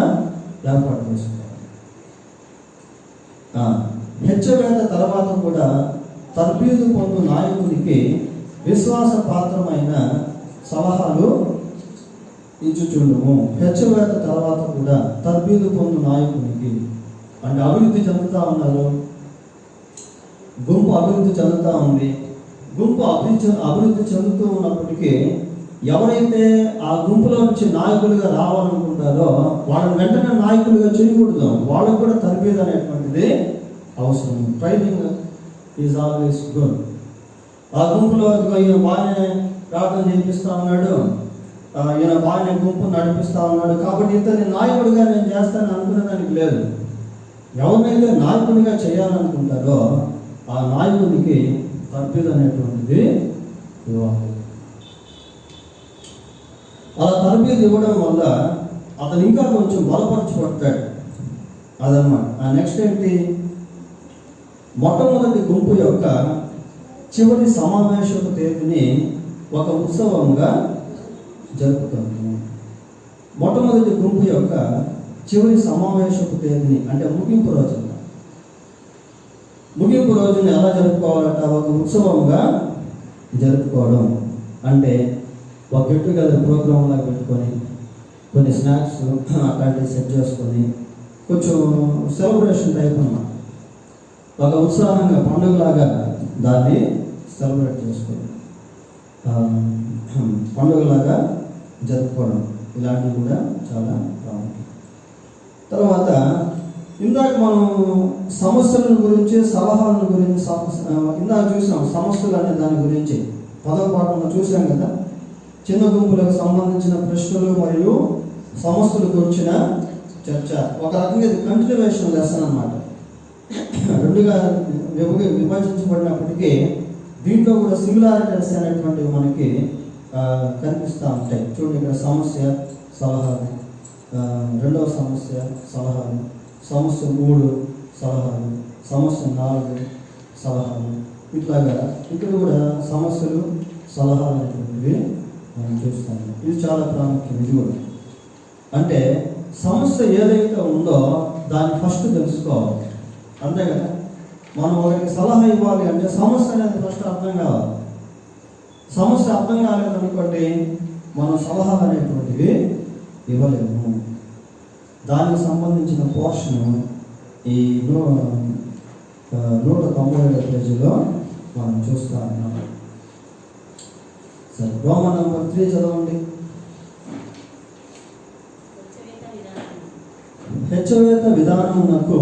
ఏర్పాటు చేసుకోవాలి. హెచ్చవేత తర్వాత కూడా తర్బీదు పొందు నాయకునికి విశ్వాస పాత్రమైన సలహాలు ఇచ్చుచుండము. హెచ్చవేత తర్వాత కూడా తర్బీదు పొందు నాయకునికి అంటే అభివృద్ధి చెందుతా ఉన్నారు. గుంపు అభివృద్ధి చెందుతూ ఉంది. గుంపు అభివృద్ధి చెందుతూ ఉన్నప్పటికీ ఎవరైతే ఆ గుంపులో నుంచి నాయకులుగా రావాలనుకుంటారో వాళ్ళని వెంటనే నాయకులుగా చేయకూడదు. వాళ్ళకు కూడా తర్బీదు అనేటువంటిది అవసరం. Training is always good. ఆ గుంపులో ఈయన బాగానే ప్రార్థన చేపిస్తూ ఉన్నాడు, ఈయన బాగానే గుంపు నడిపిస్తూ ఉన్నాడు కాబట్టి ఇతని నాయకుడిగా నేను చేస్తాను అనుకునేదానికి లేదు. ఎవరినైతే నాయకుడిగా చేయాలనుకుంటారో ఆ నాయకుడికి తర్బీదు అనేటువంటిది ఇవ్వాలి. అలా తర్బీదు ఇవ్వడం వల్ల అతను ఇంకా కొంచెం బలపరచబడతాడు. అదన్నమాట. నెక్స్ట్ ఏంటి? మొట్టమొదటి గుంపు యొక్క చివరి సమావేశపు తేదీని ఒక ఉత్సవంగా జరుపుతాము. మొట్టమొదటి గుంపు యొక్క చివరి సమావేశపు తేదీని అంటే ముగింపు రోజుని ఎలా జరుపుకోవాలంట? ఒక ఉత్సవంగా జరుపుకోవడం అంటే ఒక గెట్ టుగెదర్ ప్రోగ్రామ్ లాగా పెట్టుకొని కొన్ని స్నాక్స్ అట్లాంటివి సెట్ చేసుకొని కొంచెం సెలబ్రేషన్ టైప్ అన్నమాట. ఒక ఉత్సాహంగా పండుగలాగా దాన్ని సెలబ్రేట్ చేసుకోవడం, పండుగలాగా జరుపుకోవడం ఇలాంటివి కూడా చాలా ప్రాముఖ్యం. తర్వాత ఇందాక మనం సమస్యల గురించి సలహాల గురించి ఇందాక చూసాం. సమస్యలు అనే దాని గురించి 10వ పాఠంలో చూసాం కదా. చిన్న గుంపులకు సంబంధించిన ప్రశ్నలు మరియు సమస్యల గురించిన చర్చ. ఒక రకంగా ఇది కంటిన్యూవేషన్ లెసన్ అన్నమాట. రెండుగా విభజించబడినప్పటికీ దీంట్లో కూడా సిమిలారిటీస్ అనేటువంటివి మనకి కనిపిస్తూ ఉంటాయి. చూడండి, ఇక్కడ సమస్య, సలహాలు, రెండవ సమస్య, సలహాలు, సమస్య 3 సలహాలు, సమస్య 4 సలహాలు. ఇట్లాగా ఇక్కడ కూడా సమస్యలు, సలహాలు అనేటువంటివి మనం చూస్తాము. ఇది చాలా ప్రాముఖ్యం. ఇది కూడా అంటే సమస్య ఏదైతే ఉందో దాన్ని ఫస్ట్ తెలుసుకోవాలి. అంతే కదా. మనం ఒకరికి సలహా ఇవ్వాలి అంటే సమస్య అనేది ఫస్ట్ అర్థం కావాలి. సమస్య అర్థం కాలేదనుకోండి మనం సలహాలు అనేటువంటివి ఇవ్వలేము. దానికి సంబంధించిన పోర్షన్ ఈ 195 పేజీలో మనం చూస్తా ఉన్నాం. సరే, రోమన్ నెంబర్ 3 చదవండి. హెచ్చవేత విధానమునకు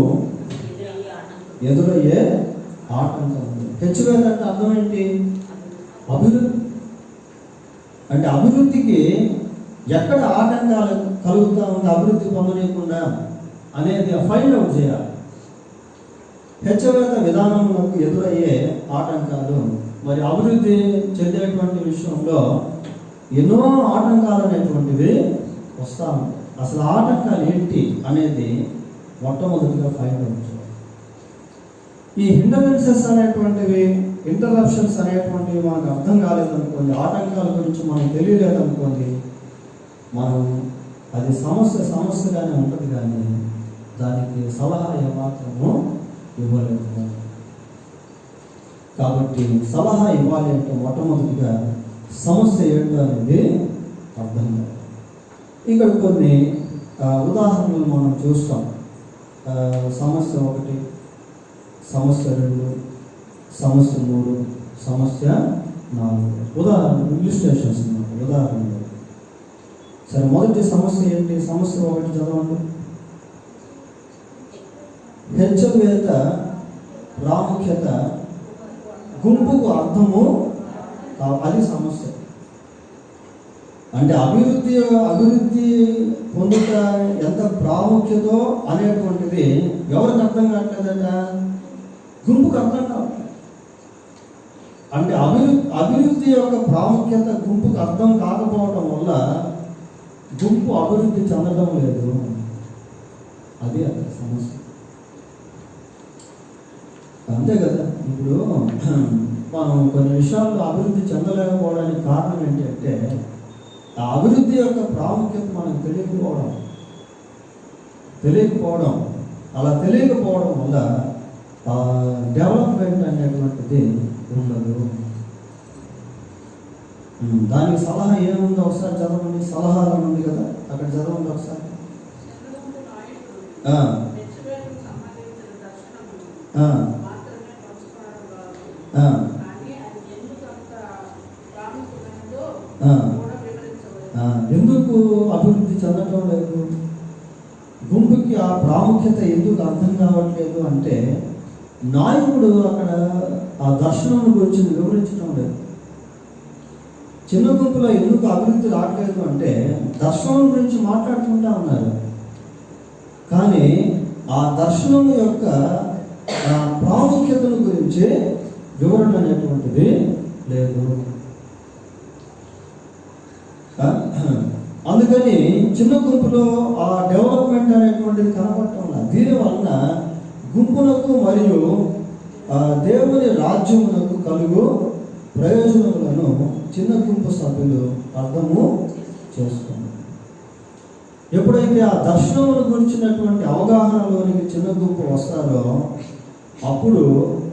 ఎదురయ్యే ఆటంకం. హెచ్చవేత అంటే అర్థం ఏంటి? అభివృద్ధి. అంటే అభివృద్ధికి ఎక్కడ ఆటంకాలు కలుగుతూ ఉంది, అభివృద్ధి పొందలేకుండా అనేది ఫైండ్ అవుట్ చేయాలి. హెచ్చవేత విధానమునకు ఎదురయ్యే ఆటంకాలు. మరి అభివృద్ధి చెందేటువంటి విషయంలో ఎన్నో ఆటంకాలు అనేటువంటివి వస్తూ ఉంటాయి. అసలు ఆటంకాలు ఏంటి అనేది మొట్టమొదటిగా ఫైండ్ అవుట్ చేయాలి. ఈ హిండరెన్సెస్ అనేటువంటివి, ఇంటరప్షన్స్ అనేటువంటివి మనకు అర్థం కాలేదనుకోండి, ఆటంకాల గురించి మనకు తెలియలేదనుకోండి, మనం అది సమస్యగానే ఉంటుంది కానీ దానికి సలహా ఏమాత్రము ఇవ్వలేదు. కాబట్టి సలహా ఇవ్వాలి అంటే మొట్టమొదటిగా సమస్య ఏంటో అనేది అర్థం కాదు. ఇక్కడ కొన్ని ఉదాహరణలు మనం చూస్తాం. సమస్య 1, సమస్య 2, సమస్య 3, సమస్య 4. ఉదాహరణ ఇల్లుస్ట్రేషన్స్ అన్నమాట. ఉదాహరణలు సరే, మొదటి సమస్య ఏంటి? సమస్య ఒకటి చదవండి. హెచ్చవేత ప్రాముఖ్యత, గుంపుకు అర్థము, అది సమస్య. అంటే అభివృద్ధి పొందుట ఎంత ప్రాముఖ్యతో అనేటువంటిది ఎవరికి అర్థం కావట్లేదట? గుంపుకు అర్థం కావట్లేదు. అంటే అభివృద్ధి యొక్క ప్రాముఖ్యత గుంపుకు అర్థం కాకపోవడం వల్ల గుంపు అభివృద్ధి చెందడం లేదు. అది అక్కడ సమస్య. అంతే కదా. ఇప్పుడు మనం కొన్ని విషయాల్లో అభివృద్ధి చెందలేకపోవడానికి కారణం ఏంటంటే ఆ అభివృద్ధి యొక్క ప్రాముఖ్యత మనకు తెలియకపోవడం. అలా తెలియకపోవడం వల్ల డెవలప్మెంట్ అనేటువంటిది ఉండదు. దానికి సలహా ఏముందో ఒకసారి చదవండి. సలహాలు ఉంది కదా, అక్కడ చదవండి ఒకసారి. ఎందుకు అభివృద్ధి చెందటం లేదు? గుంపుకి ఆ ప్రాముఖ్యత ఎందుకు అర్థం కావట్లేదు అంటే నాయకుడు అక్కడ ఆ దర్శనం గురించి వివరించడం లేదు. చిన్న గుంపులో ఎందుకు అభివృద్ధి రావట్లేదు అంటే దర్శనం గురించి మాట్లాడుకుంటా ఉన్నారు, కానీ ఆ దర్శనం యొక్క ప్రాముఖ్యతను గురించి వివరణ అనేటువంటిది లేదు. అందుకని చిన్న గుంపులో ఆ డెవలప్మెంట్ అనేటువంటిది కనబడటం లేదు. దీనివలన గుంపునకు మరియు దేవుని రాజ్యమునకు కలుగు ప్రయోజనములను చిన్న గుంపు సభ్యులు అర్థము చేసుకున్నారు. ఎప్పుడైతే ఆ దర్శనమును గురించినటువంటి అవగాహనలోనికి చిన్న గుంపు వస్తారో అప్పుడు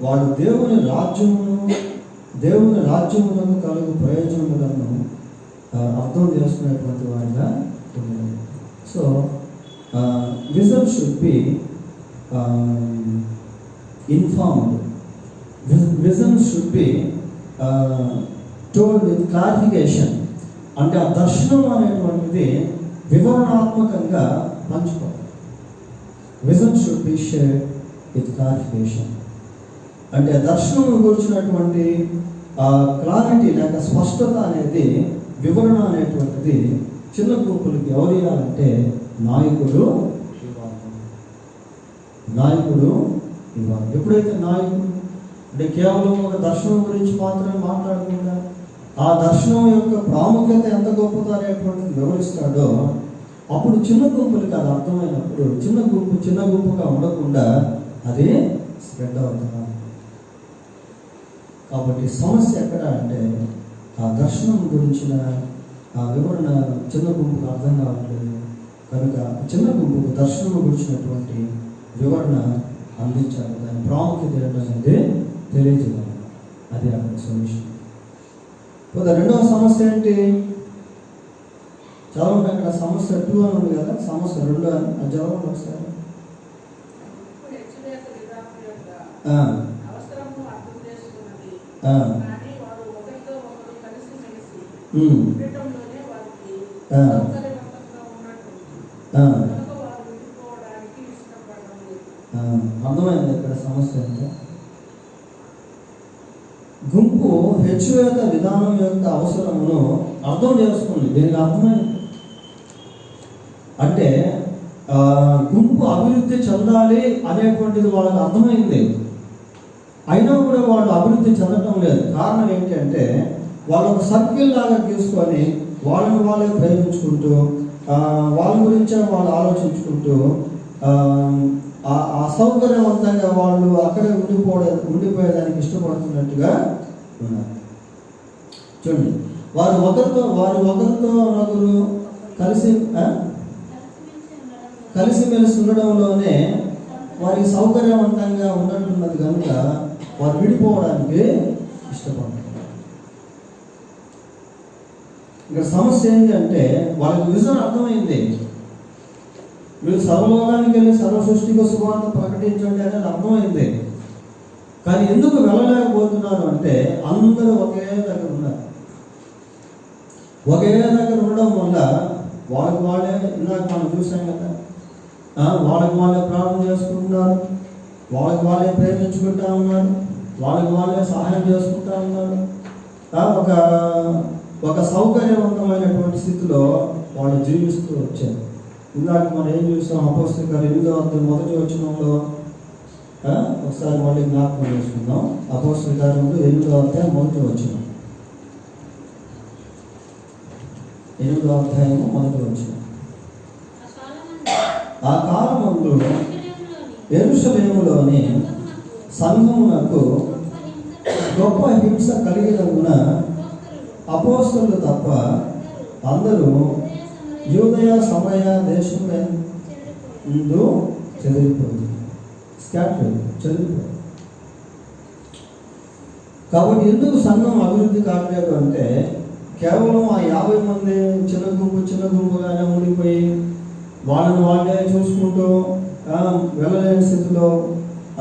వాడు దేవుని రాజ్యమునకు కలుగు ప్రయోజనములను అర్థం చేసుకునేటువంటి వాడిగా ఉన్నారు. So vision should be informed. Vision should be told with clarification. అంటే ఆ దర్శనం అనేటువంటిది వివరణాత్మకంగా పంచుకోవాలి. Vision should be shared with clarification. అంటే దర్శనం గురించినటువంటి క్లారిటీ లేక స్పష్టత అనేది, వివరణ అనేటువంటిది చిన్న గ్రూపులకి ఎవరు ఇవ్వాలంటే నాయకుడు ఇవ్వాలి. ఎప్పుడైతే నాయకుడు అంటే కేవలం ఒక దర్శనం గురించి మాత్రమే మాట్లాడకుండా ఆ దర్శనం యొక్క ప్రాముఖ్యత ఎంత గొప్పదో అనేటువంటిది వివరిస్తాడో అప్పుడు చిన్న గుంపులకి అది అర్థమైనప్పుడు చిన్న గుంపుగా ఉండకుండా అది స్ప్రెడ్ అవుతుంది. కాబట్టి సమస్య ఎక్కడ అంటే ఆ దర్శనం గురించిన ఆ వివరణ చిన్న గుంపుకు అర్థం కావట్లేదు. కనుక చిన్న గుంపుకు దర్శనం గురించినటువంటి వివరణ అందించాలి. దాని ప్రాముఖ్యత ఏంటనేది తెలియజేయాలి. అది అక్కడ సొల్యూషన్. రెండవ సమస్య ఏంటి? చదవండి. అక్కడ సమస్య 2 అని ఉంది కదా, సమస్య 2 అని అది చదవండి ఒకసారి. అర్థమైంది ఇక్కడ సమస్య అంటే గుంపు హెచ్చువేత విధానం యొక్క అవసరమును అర్థం చేసుకుంది. దీనికి అర్థమైంది అంటే గుంపు అభివృద్ధి చెందాలి అనేటువంటిది వాళ్ళకి అర్థమైంది. అయినా కూడా వాళ్ళు అభివృద్ధి చెందటం లేదు. కారణం ఏంటి అంటే వాళ్ళు ఒక సర్కిల్ లాగా తీసుకొని వాళ్ళని వాళ్ళే ప్రేమించుకుంటూ వాళ్ళ గురించే వాళ్ళు ఆలోచించుకుంటూ అసౌకర్యవంతంగా వాళ్ళు అక్కడే ఉండిపోయేదానికి ఇష్టపడుతున్నట్టుగా ఉన్నారు. చూడండి, వారు ఒకరితో ఒకరు కలిసిమెలిసి ఉండడంలోనే వారికి సౌకర్యవంతంగా ఉన్నట్టున్నది కనుక వారు విడిపోవడానికి ఇష్టపడుతున్నారు. ఇక్కడ సమస్య ఏంటంటే వాళ్ళకి విజన్ అర్థమైంది. మీరు సర్వలోకానికి వెళ్ళి సర్వ సృష్టికి సువార్త ప్రకటించండి అనేది అర్థమైంది. కానీ ఎందుకు వెళ్ళలేకపోతున్నారు అంటే అందరూ ఒకే దగ్గర ఉన్నారు. ఒకే దగ్గర ఉండడం వల్ల వాళ్ళకి వాళ్ళే ఇందాక మనం చూసాం కదా, వాళ్ళకి వాళ్ళే ప్రార్థన చేసుకుంటున్నారు, వాళ్ళకి వాళ్ళే ప్రేమించుకుంటా ఉన్నారు, వాళ్ళకి వాళ్ళే సహాయం చేసుకుంటా ఉన్నారు. ఒక సౌకర్యవంతమైనటువంటి స్థితిలో వాళ్ళు జీవిస్తూ వచ్చారు. ఇందాక మనం ఏం చూసాం, అపోస్తలుల కార్యాలు 8వ అధ్యాయం 1వ వచనంలో, ఒకసారి మళ్ళీ జ్ఞాపకం చేసుకుందాం. అపోస్తలుల కార్యాలు 8వ అధ్యాయం 1వ వచనం, 8వ అధ్యాయం 1వ వచనం. ఆ కాలమందు యెరూషలేములోని సంఘమునకు గొప్ప హింస కలిగినందున అపోస్తలులు తప్ప అందరూ యూదయ సమరయ దేశములందు చెదిరిపోయింది. చెదిరిపోయింది. కాబట్టి ఎందుకు సంఘం అభివృద్ధి కావట్లేదు అంటే, కేవలం ఆ 50 మంది చిన్న గుంపుగానే ఉండిపోయి వాళ్ళని వాళ్ళే చూసుకుంటూ వెళ్ళలేని స్థితిలో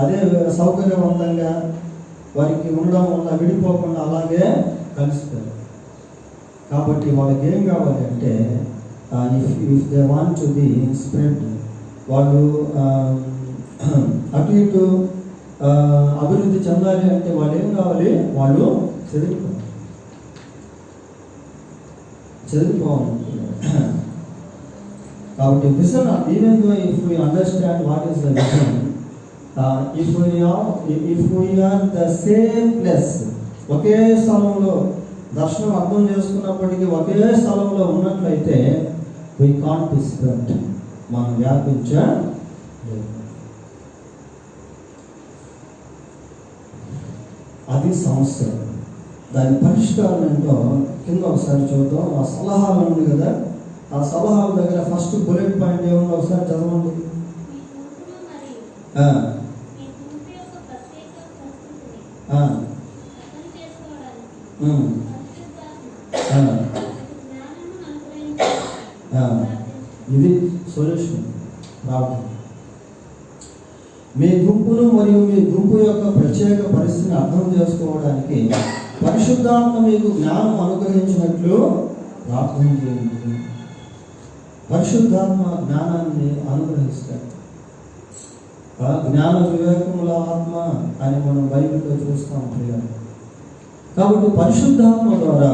అదే సౌకర్యవంతంగా వారికి ఉండడం వల్ల విడిపోకుండా అలాగే కలిసిపోయారు. కాబట్టి వాళ్ళకి ఏం కావాలి అంటే, if they want to be spread, వాళ్ళు అటు ఇటు అభివృద్ధి చెందాలి అంటే వాళ్ళు ఏం కావాలి, వాళ్ళు చదివిపోవాలి. కాబట్టి vision, even though if we understand what is the vision, if we are the same place, ఒకే స్థలంలో దర్శనం అర్థం చేసుకున్నప్పటికీ ఒకే స్థలంలో ఉన్నట్లయితే వీ కాంట్ బి స్ప్రెడ్, మనం వ్యాపించలేదు. అది సమస్య. దాని పరిష్కారం ఏంటో కింద ఒకసారి చూద్దాం. ఆ సలహాలు ఉంది కదా, ఆ సలహాల దగ్గర ఫస్ట్ బుల్లెట్ పాయింట్ ఏమన్నా ఒకసారి చదవండి. ఇది సొల్యూషన్ ప్రాబ్లం. మీ గుంపును మరియు మీ గుంపు యొక్క ప్రత్యేక పరిస్థితిని అర్థం చేసుకోవడానికి పరిశుద్ధాత్మ మీకు జ్ఞానం అనుగ్రహించినట్లు ప్రార్థన చేయండి. పరిశుద్ధాత్మ జ్ఞానాన్ని అనుగ్రహిస్తాడు. జ్ఞాన వివేకముల ఆత్మ అని మనం బైబిల్లో చూస్తాం ప్రియులు. కాబట్టి పరిశుద్ధాత్మ ద్వారా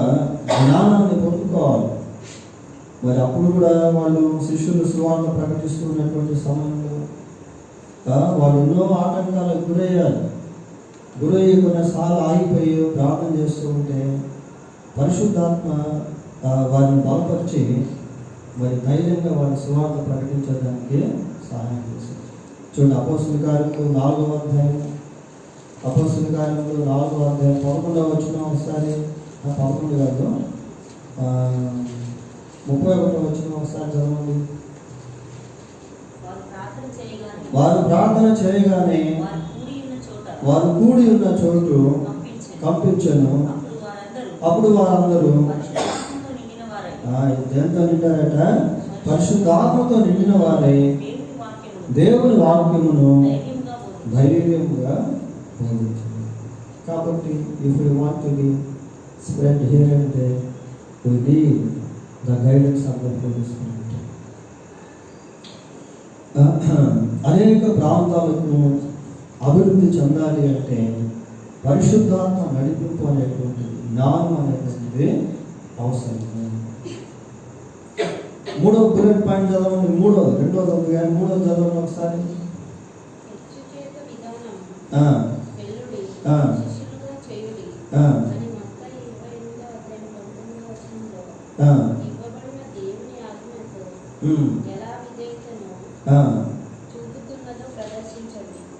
జ్ఞానాన్ని పొందుకోవాలి. మరి అప్పుడు కూడా వాళ్ళు శిష్యులు సువార్త ప్రకటిస్తున్నటువంటి సమయంలో వాళ్ళు ఎన్నో ఆటంకాలకు గురయ్యి కొన్నిసార్లు ఆగిపోయి ప్రార్థన చేస్తూ ఉంటే పరిశుద్ధాత్మ వారిని బలపరిచి మరి ధైర్యంగా వాళ్ళ సువార్త ప్రకటించడానికి సహాయం చేశారు. చూడండి, అపోస్తలుల కార్యాలు 4వ అధ్యాయం, అపోస్తలుల కార్యాలు 4వ అధ్యాయం 11వ వచనం ఒకసారి, 11 కాదు 31వ వచనం ఒకసారి చదవండి. వారు ప్రార్థన చేయగానే వారు కూడి ఉన్న చోటు కంపించను. అప్పుడు వారందరూ దేంతో నిండారట? పరిశుద్ధాత్మతో నిండిన వారై దేవుని వాక్యమును ధైర్యంగా బోధించారు. కాబట్టి if you want to be spread here and there, we need the guidance of the Holy Spirit. అనేక ప్రాంతాలకు అభివృద్ధి చెందాలి అంటే పరిశుద్ధాత్మ నడిపింపు అనేటువంటిది, జ్ఞానం అనేటువంటిది అవసరం. 3వ బుల్లెట్ పాయింట్ చదవండి. 2వ చదవండి కానీ 3వ చదవండి ఒకసారి.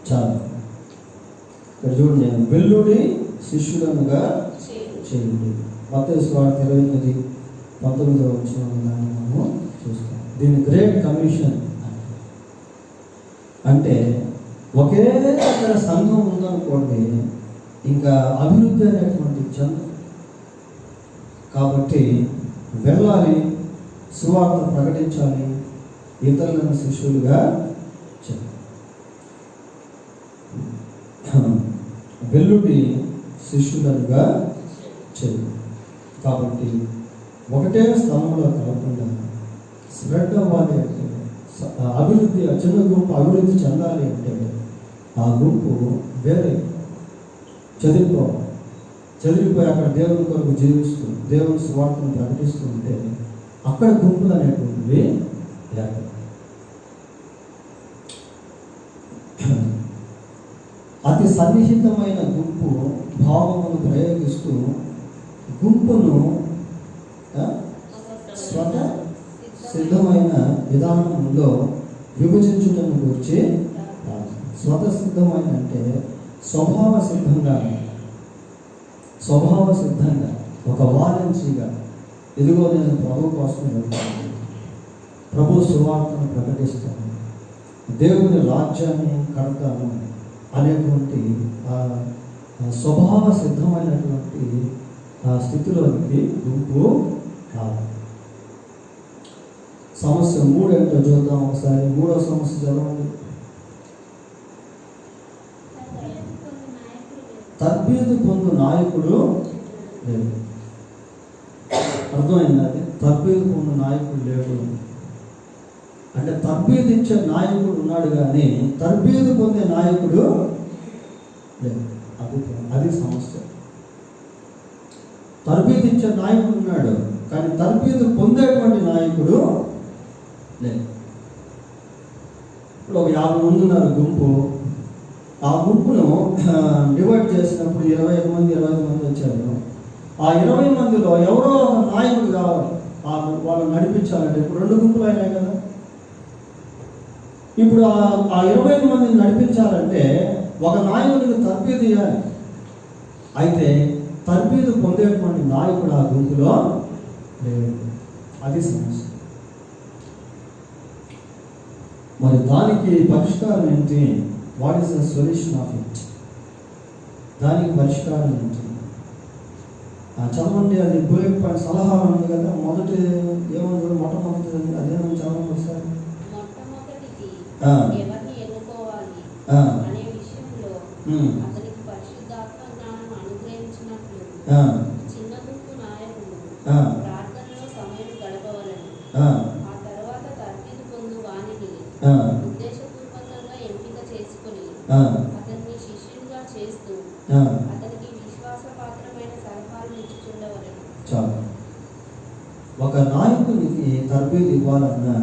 చాలు. ఇక్కడ చూడండి, వెల్లుడి శిష్యులనుగా చేయండి. మత్తయి సువార్త 28:19 వచ్చిన దాన్ని మనము చూస్తాం. దీని గ్రేట్ కమిషన్ అంటే ఒకే దగ్గర సంఘం ఉందనుకోండి, ఇంకా అభివృద్ధి అనేటువంటి చెందు. కాబట్టి వెళ్ళాలి, సువార్త ప్రకటించాలి, ఇతరులను శిష్యులుగా వెల్లుడి శిష్యులుగా చేయాలి. కాబట్టి ఒకటే స్థలంలో కాకుండా స్ప్రెడ్ అవ్వాలి అంటే, అభివృద్ధి, చిన్న గుంపు అభివృద్ధి చెందాలి అంటే ఆ గుంపు వేరే చదివిపోయి అక్కడ దేవుని కొరకు జీవిస్తూ దేవుని స్వార్థను ప్రకటిస్తూ ఉంటే అక్కడ గుంపులు అనేటువంటివి లేక అతి సన్నిహితమైన గుంపు భావమును ప్రయోగిస్తూ గుంపును స్వత సిద్ధమైన విధానంలో విభజించుటను గురించి, స్వత సిద్ధమైన అంటే స్వభావ సిద్ధంగా ఒక వాలంటీగా, ఇదిగో నేను ప్రభు కోసం వెళ్తాను, ప్రభు సువార్తను ప్రకటిస్తాను, దేవుని రాజ్యాన్ని కడతాను అనేటువంటి స్వభావ సిద్ధమైనటువంటి స్థితిలోనికి గుంపు కాదు. సమస్య 3 ఏంటో చూద్దాం ఒకసారి. 3వ సమస్య చదవండి. తర్బీదు పొందు నాయకుడు లేడు. అర్థమైంది అది? తర్బీదు పొందు నాయకుడు లేడు అంటే తర్బీదు ఇచ్చే నాయకుడు ఉన్నాడు కానీ తర్బీదు పొందే నాయకుడు లేదు. అది సమస్య. తర్బీదు ఇచ్చే నాయకుడు ఉన్నాడు కానీ తర్బీదు పొందేటువంటి నాయకుడు లేదు. ఇప్పుడు ఒక 50 మంది ఉన్నారు గుంపు. ఆ గుంపును డివైడ్ చేసినప్పుడు 25 మంది వచ్చారు. ఆ 20 మందిలో ఎవరో ఒక నాయకుడు కావాలి, వాళ్ళు నడిపించాలంటే. ఇప్పుడు 2 గుంపులు అయినాయి కదా. ఇప్పుడు ఆ 25 మందిని నడిపించాలంటే ఒక నాయకుడిని తర్బీదు ఇవ్వాలి. అయితే తర్బీదు పొందేటువంటి నాయకుడు ఆ గుంపులో లేడు. అది సమస్య. మరి దానికి పరిష్కారం ఏంటి? What is the solution of it? దానికి పరిష్కారం ఏంటి? చదవండి. అది బుల్లెట్ పాయింట్ సలహా ఉంది కదా. మొదటి ఏమన్నా మొట్టమొదటి అదేమని చదవండి ఒకసారి.
ఎవరిని ఎన్నుకోవాలి అనే విషయంలో అతనికి పరిశుద్ధాత్మ జ్ఞానం అనుగ్రహించినట్లు చిన్న గుంపు నాయకుడు ప్రార్థనలో సమయం గడపవలను. ఆ తర్వాత తర్బీదు పొందు వానిని ఉద్దేశపూర్వకంగా ఎంపిక చేసుకుని అతన్ని శిష్యునిగా చేస్తూ అతనికి విశ్వాసపాత్రమైన సలహాలు ఇచ్చుచుండవలను.
చాలు. ఒక నాయకునికి తర్బీదు ఇవ్వాలన్నా,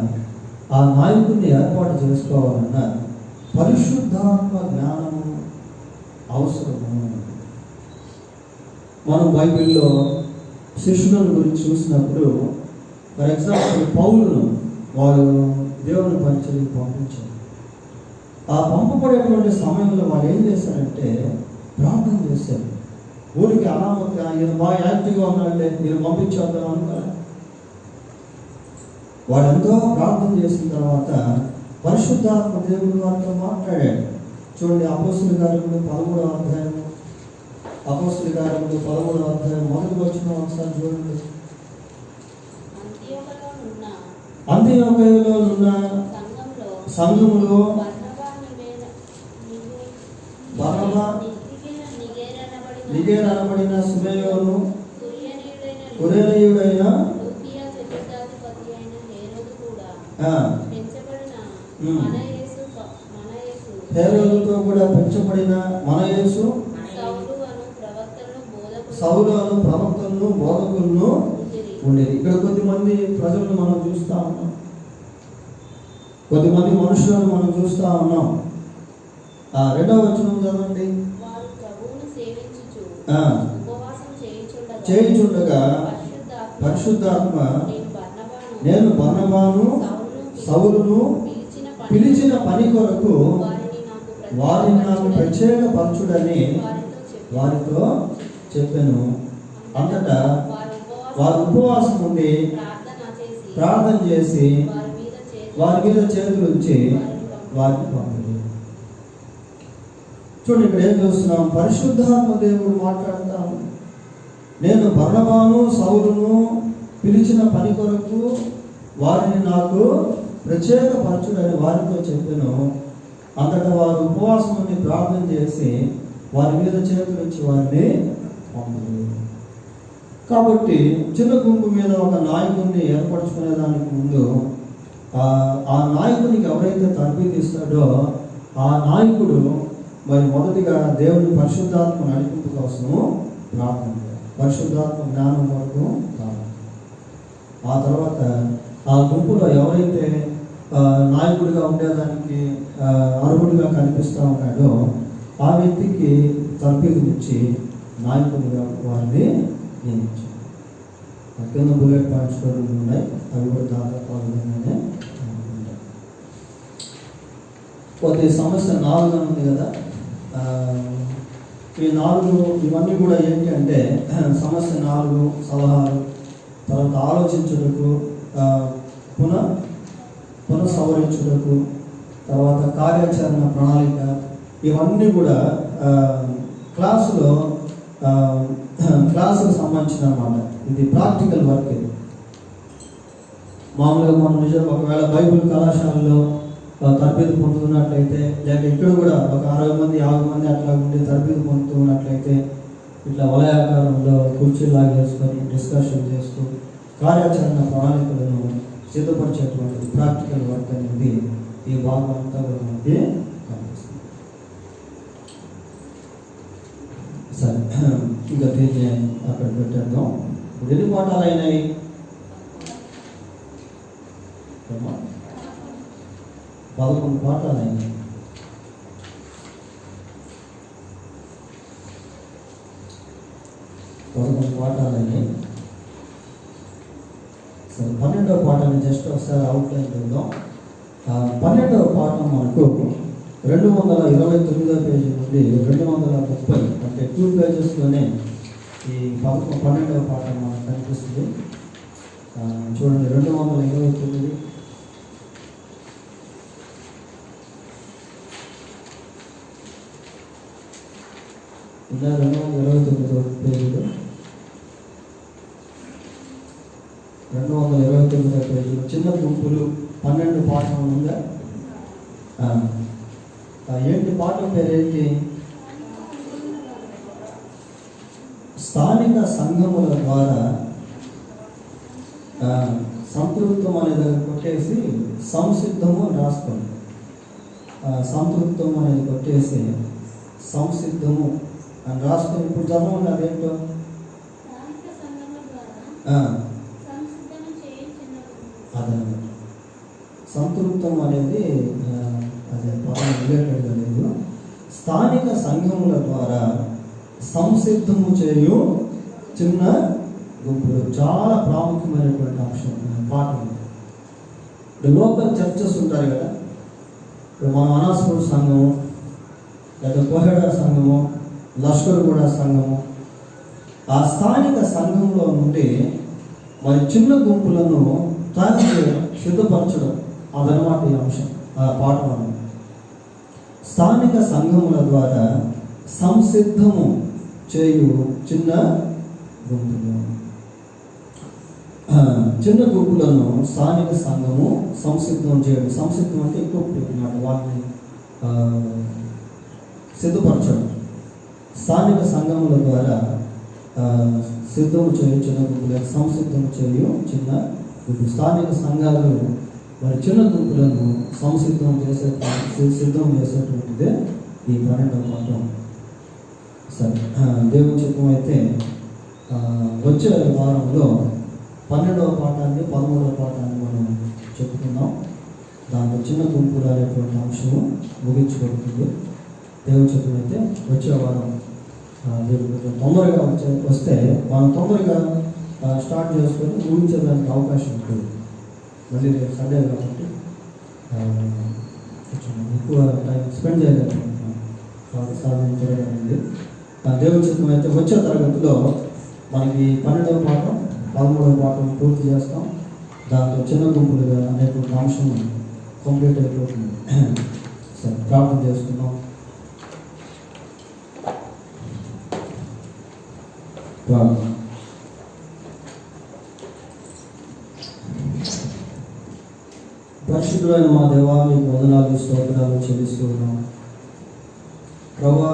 ఆ నాయకుడిని ఏర్పాటు చేసుకోవాలన్నా పరిశుద్ధాత్మ జ్ఞానము అవసరము. మనం బైబిల్లో శిష్యుల గురించి చూసినప్పుడు, ఫర్ ఎగ్జాంపుల్ పౌలును వాళ్ళు దేవుని పరిచర్యకు పంపించారు. ఆ పంపబడేటువంటి సమయంలో వాళ్ళు ఏం చేశారంటే ప్రార్థన చేశారు. ఊరికి అనామతి ఈయన బాగా యాక్టివ్గా ఉన్నాడంటే మీరు పంపించేద్దాం అనుకోవాలి. వాళ్ళెంతో ప్రార్థన చేసిన తర్వాత పరిశుద్ధాత్మ దేవుడు వారితో మాట్లాడాడు. చూడండి, అపోస్తుల కార్యములు 13వ అధ్యాయం, అపోస్తుల కార్యములు 13వ అధ్యాయం మొదటి వచనం ఒకసారి చూడండి. అంత్యోకయలో ఉన్న సంఘములో బర్నబా, నిగేర్ అనబడిన సిమెయోను, కురేనీయుడైన హేరోదుతో కూడా పెంచబడిన మనయేసు, సౌలు అను ప్రవక్తలను బోధకులను ఉండేది. ఇక్కడ కొద్దిమంది ప్రజలను మనం చూస్తూ ఉన్నాం, కొద్దిమంది మనుషులను మనం చూస్తూ ఉన్నాం. 2వ వచనం చదవండి. చేయించుండగా పరిశుద్ధాత్మ నేను బర్నబాను సౌలును పిలిచిన పని కొరకు వారిని నాకు ప్రత్యేక పరచుడని వారితో చెప్పాను. అంతటా వారు ఉపవాసం ఉండి ప్రార్థన చేసి వారి మీద చేతులు ఉంచి వారిని పంపింది. చూడండి, ఇక్కడ ఏం చూస్తున్నాం? పరిశుద్ధాత్మ దేవుడు మాట్లాడతాం. నేను బర్నబాను సౌలును పిలిచిన పని కొరకు వారిని నాకు ప్రత్యేక పరచుడని వారితో చెప్పాను. అంతటా వారు ఉపవాసం ఉండి ప్రార్థన చేసి వారి మీద చేతులు ఇచ్చి వారిని పంపింది. కాబట్టి చిన్న గుంపు మీద ఒక నాయకుడిని ఏర్పరచుకునే దానికి ముందు ఆ నాయకునికి ఎవరైతే తర్బీదు ఇస్తాడో ఆ నాయకుడు మరి మొదటిగా దేవుని పరిశుద్ధాత్మ నడిపింపు కోసము ప్రార్థన చేయాలి. పరిశుద్ధాత్మ జ్ఞానం వరకు కావాలి. ఆ తర్వాత ఆ గుంపులో ఎవరైతే నాయకుడిగా ఉండేదానికి అర్హుడిగా కనిపిస్తూ ఉన్నాడో ఆ వ్యక్తికి తర్బీదునిచ్చి నాయకుడిగా వారిని నియమించారు. కింద బుల్లెట్ పాయింట్స్ కూడా ఉన్నాయి, అవి కూడా దాదాపు ఆ విధంగానే ఉంటాయి. కొద్ది సమస్య 4 ఉంది కదా, ఈ 4 ఇవన్నీ కూడా ఏంటి అంటే సమస్య 4 సలహాలు, తర్వాత ఆలోచించుటకు, పునః సవరించుటకు, తర్వాత కార్యాచరణ ప్రణాళిక, ఇవన్నీ కూడా క్లాసుకు సంబంధించిన అన్నమాట. ఇది ప్రాక్టికల్ వర్క్. ఇది మామూలుగా మనం నిజంగా ఒకవేళ బైబిల్ కళాశాలలో తర్బీదు పొందుతున్నట్లయితే, లేక ఇక్కడ కూడా ఒక 60 మంది 50 మంది అట్లా ఉండి తర్బీదు పొందుతున్నట్లయితే ఇట్లా వలయాకారంలో కుర్చీలాగా వేసుకొని డిస్కషన్ చేస్తూ కార్యాచరణ ప్రణాళికలను సిద్ధపరిచేటువంటి ప్రాక్టికల్ వర్క్ అనేది ఈ భాగం అంతా కూడా మనకి కనిపిస్తుంది. సరే, ఇంకా దీన్ని అక్కడ పెట్టేద్దాం. ఇప్పుడు ఎన్ని పాఠాలు అయినాయి? 11 పాఠాలు అయినాయి. సరే, 12వ పాఠాన్ని జస్ట్ ఒకసారి అవుట్లైన్ చూద్దాం. 12వ పాఠం మనకు 229వ పేజీ నుండి 230, అంటే 2 పేజెస్లోనే ఈ 12వ పాఠం మనకు కనిపిస్తుంది. చూడండి, 229 ఇలా 229వ పేజీలో 229వ పేజీలో చిన్న గుంపులు 12 పాఠం ఉందా? ఏంటి పాఠం పేరేంటి? స్థానిక సంఘముల ద్వారా సంతృప్తం అనే దగ్గర కొట్టేసి సంసిద్ధము అని రాసుకోండి. సంతృప్తం అనేది కొట్టేసి సంసిద్ధము అని రాసుకొని ఇప్పుడు చదవండి. అదేంటో అదనమాట. సంతృప్తం అనేది అదే పదం రిలేటెడ్గా లేదు. స్థానిక సంఘముల ద్వారా సంసిద్ధము చేయు చిన్న గుంపులు, చాలా ప్రాముఖ్యమైనటువంటి అంశం పాఠం. లోకల్ చర్చెస్ ఉంటారు కదా, ఇప్పుడు మన అనాస్పూర్ సంఘము, లేదా కోహెడా సంఘము, లష్కర్గూడ సంఘము, ఆ స్థానిక సంఘంలో నుండి మరి చిన్న గుంపులను తయారు చేయడం, సిద్ధపరచడం, అదనమాట ఈ అంశం, ఆ పాఠం. స్థానిక సంఘముల ద్వారా సంసిద్ధము చేయు చిన్న గుంపులు. చిన్న గుంపులను స్థానిక సంఘము సంసిద్ధం చేయడం. సంసిద్ధం అంటే ఎక్కువ అన్నమాట, వాటిని సిద్ధపరచడం. స్థానిక సంఘముల ద్వారా సిద్ధము చేయు చిన్న గుంపులు, సంసిద్ధం చేయు చిన్న గుంపులు. స్థానిక సంఘాలు మరి చిన్న గుంపులను సిద్ధం చేసేటువంటిదే ఈ 12వ పాఠం. సరే, దేవుని చిత్తం అయితే వచ్చే వారంలో 12వ పాఠాన్ని 13వ పాఠాన్ని మనం చెప్పుకుందాం. దాంట్లో చిన్న గుంపులు అనేటువంటి అంశము ముగించబడుతుంది. దేవుని చిత్తం అయితే వచ్చే వారం తొందరగా వస్తే మనం తొందరగా స్టార్ట్ చేసుకొని ముగించేదానికి అవకాశం ఉంటుంది. మళ్ళీ రేపు సండే కాబట్టి ఎక్కువ టైం స్పెండ్ చేయలేకపోతున్నాం, కాబట్టి సాధించలేదు. దేవుని చిత్తం అయితే వచ్చే తరగతిలో మనకి 12వ పాఠం 13వ పాఠం పూర్తి చేస్తాం. దాంతో చిన్న గుంపులుగా అనేటువంటి అంశం కంప్లీట్ అయిపోతుంది. సరే, ప్రార్థన చేసుకుందాం. ప్రార్థన. పరిశుద్ధులైన మా దేవా, మీకు వందనాలు స్తోత్రాలు చెల్లిస్తూ ఉన్నాం ప్రభువా.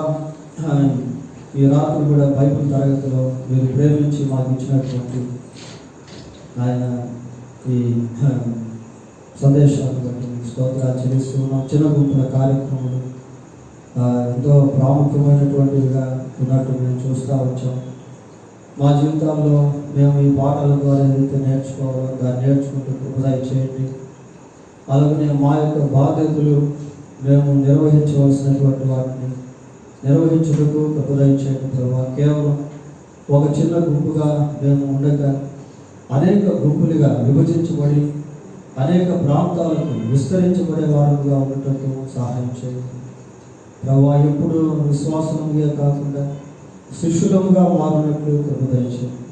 ఈ రాత్రి కూడా బైబిల్ తరగతిలో మీరు ప్రేమించి మాకు ఇచ్చినటువంటి ఆయన ఈ సందేశాలను బట్టి మీకు స్తోత్రాలు చెల్లిస్తున్నాం. చిన్న గుంపుల కార్యక్రమాలు ఎంతో ప్రాముఖ్యమైనటువంటివిగా ఉన్నట్టు మేము చూస్తూ వచ్చాం. మా జీవితాల్లో మేము ఈ పాటల ద్వారా ఏదైతే నేర్చుకోవాలో దాన్ని నేర్చుకుంటూ కృపదయ చేయండి. అలాగనే మా యొక్క బాధ్యతలు మేము నిర్వహించవలసినటువంటి వాటిని నిర్వహించుటకు కృపదయ చేయండి ప్రభావ. కేవలం ఒక చిన్న గుంపుగా మేము ఉండగా అనేక గుంపులుగా విభజించబడి అనేక ప్రాంతాలకు విస్తరించబడే వారుగా ఉండటకు సహాయం చేయండి ప్రభావ. ఎప్పుడు విశ్వాసముగా కాకుండా శిష్యులముగా మారినట్లు కృపదయ చేయండి.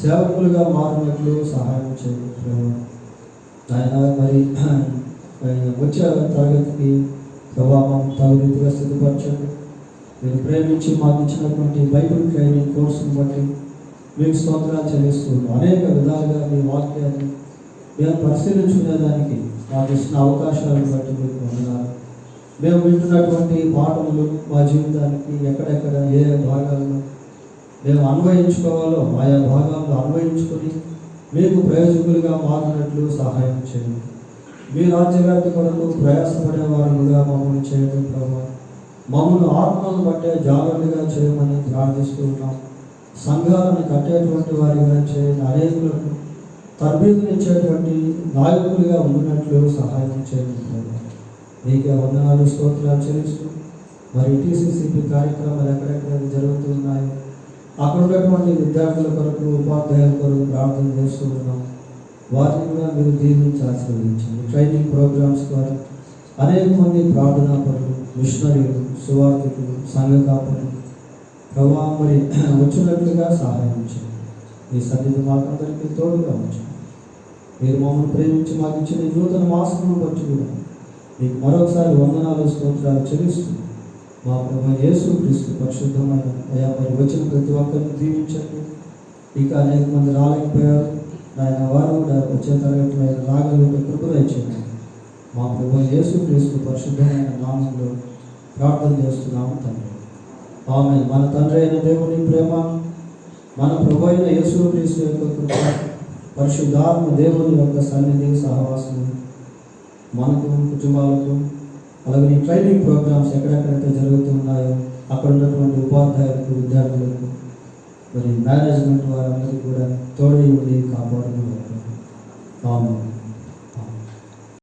సేవకులుగా మారినట్లు సహాయం చేయండి ప్రభావ. ఆయన మరి వచ్చే తరగతికి ప్రభావం తగు రీతిగా స్థితిపరచండి. మీరు ప్రేమించి మాకు ఇచ్చినటువంటి బైబిల్ ట్రైనింగ్ కోర్సును బట్టి మీకు స్తోత్రాలు చెల్లిస్తున్నాం. అనేక విధాలుగా మీ వాక్యాన్ని మేము పరిశీలించుకునేదానికి మాకు ఇచ్చిన అవకాశాలను బట్టి మీకు వందనాలు. మేము వింటున్నటువంటి పాఠములు మా జీవితానికి ఎక్కడెక్కడ ఏ భాగాల్లో మేము అన్వయించుకోవాలో ఆయా భాగాల్లో అన్వయించుకొని మీకు ప్రయోజకులుగా మారినట్లు సహాయం చేయండి. మీ రాజ్యవ్యాప్తి కొరకు ప్రయాసపడే వారుగా మమ్మల్ని చేయండి ప్రభావ. మమ్మల్ని ఆత్మను బట్టే జాగ్రత్తగా చేయమని ప్రార్థిస్తూ ఉన్నాం. సంఘాలను కట్టేటువంటి వారిగా చేయండి. అనేకులకు తర్బీదునిచ్చేటువంటి నాయకులుగా ఉండినట్లు సహాయం చేయండి ప్రభావ. మీకే వందనాలు స్తోత్రాలు చెల్లిస్తూ మరి టీసీసీపీ కార్యక్రమాలు ఎక్కడెక్కడ జరుగుతున్నాయో అక్కడ ఉన్నటువంటి విద్యార్థుల కొరకు ఉపాధ్యాయుల కొరకు ప్రార్థన చేస్తూ ఉన్నాం. వారిని కూడా మీరు దీవించి ఆశీర్వదించండి. ట్రైనింగ్ ప్రోగ్రామ్స్ ద్వారా అనేక మంది ప్రార్థనా పరులు, మిషనరీలు, సువార్థికులు, సంఘ కాపులు ప్రభావం మరి వచ్చినట్లుగా సహాయం చేయండి. మీ సన్నిధి మాకందరికీ తోడుగా ఉంచండి. మీరు మమ్మల్ని ప్రేమించి మాకు ఇచ్చిన నూతన మాసమును బట్టి కూడా మీకు మరొకసారి వందనాలు స్తోత్రాలు చెల్లిస్తూ మా ప్రభు యేసు క్రీస్తు పరిశుద్ధమైన అయా మరి వచ్చిన ప్రతి ఒక్కరిని దీవించండి. ఇక అనేక మంది రాలేకపోయారు ఆయన, వారు కూడా వచ్చే తరగతిలో ఆయన రాగలిగిన కృపదయ చేయండి. మా ప్రభు యేసు క్రీస్తు పరిశుద్ధమైన నామంలో ప్రార్థన చేస్తున్నాము తండ్రి. ఆమేన్. మన తండ్రి అయిన దేవుని ప్రేమ, మన ప్రభు అయిన యేసు క్రీస్తు యొక్క కృప, పరిశుద్ధాత్మ దేవుని యొక్క సన్నిధి సహవాసం మనకు, కుటుంబాలకు, అలాగే ట్రైనింగ్ ప్రోగ్రామ్స్ ఎక్కడెక్కడైతే జరుగుతున్నాయో అక్కడ ఉన్నటువంటి ఉపాధ్యాయులకు, విద్యార్థులకు, మరి మేనేజ్మెంట్ వారందరికీ కూడా తోడై ఉండి కాపాడుతూ ఉంటారు. ఆమేన్.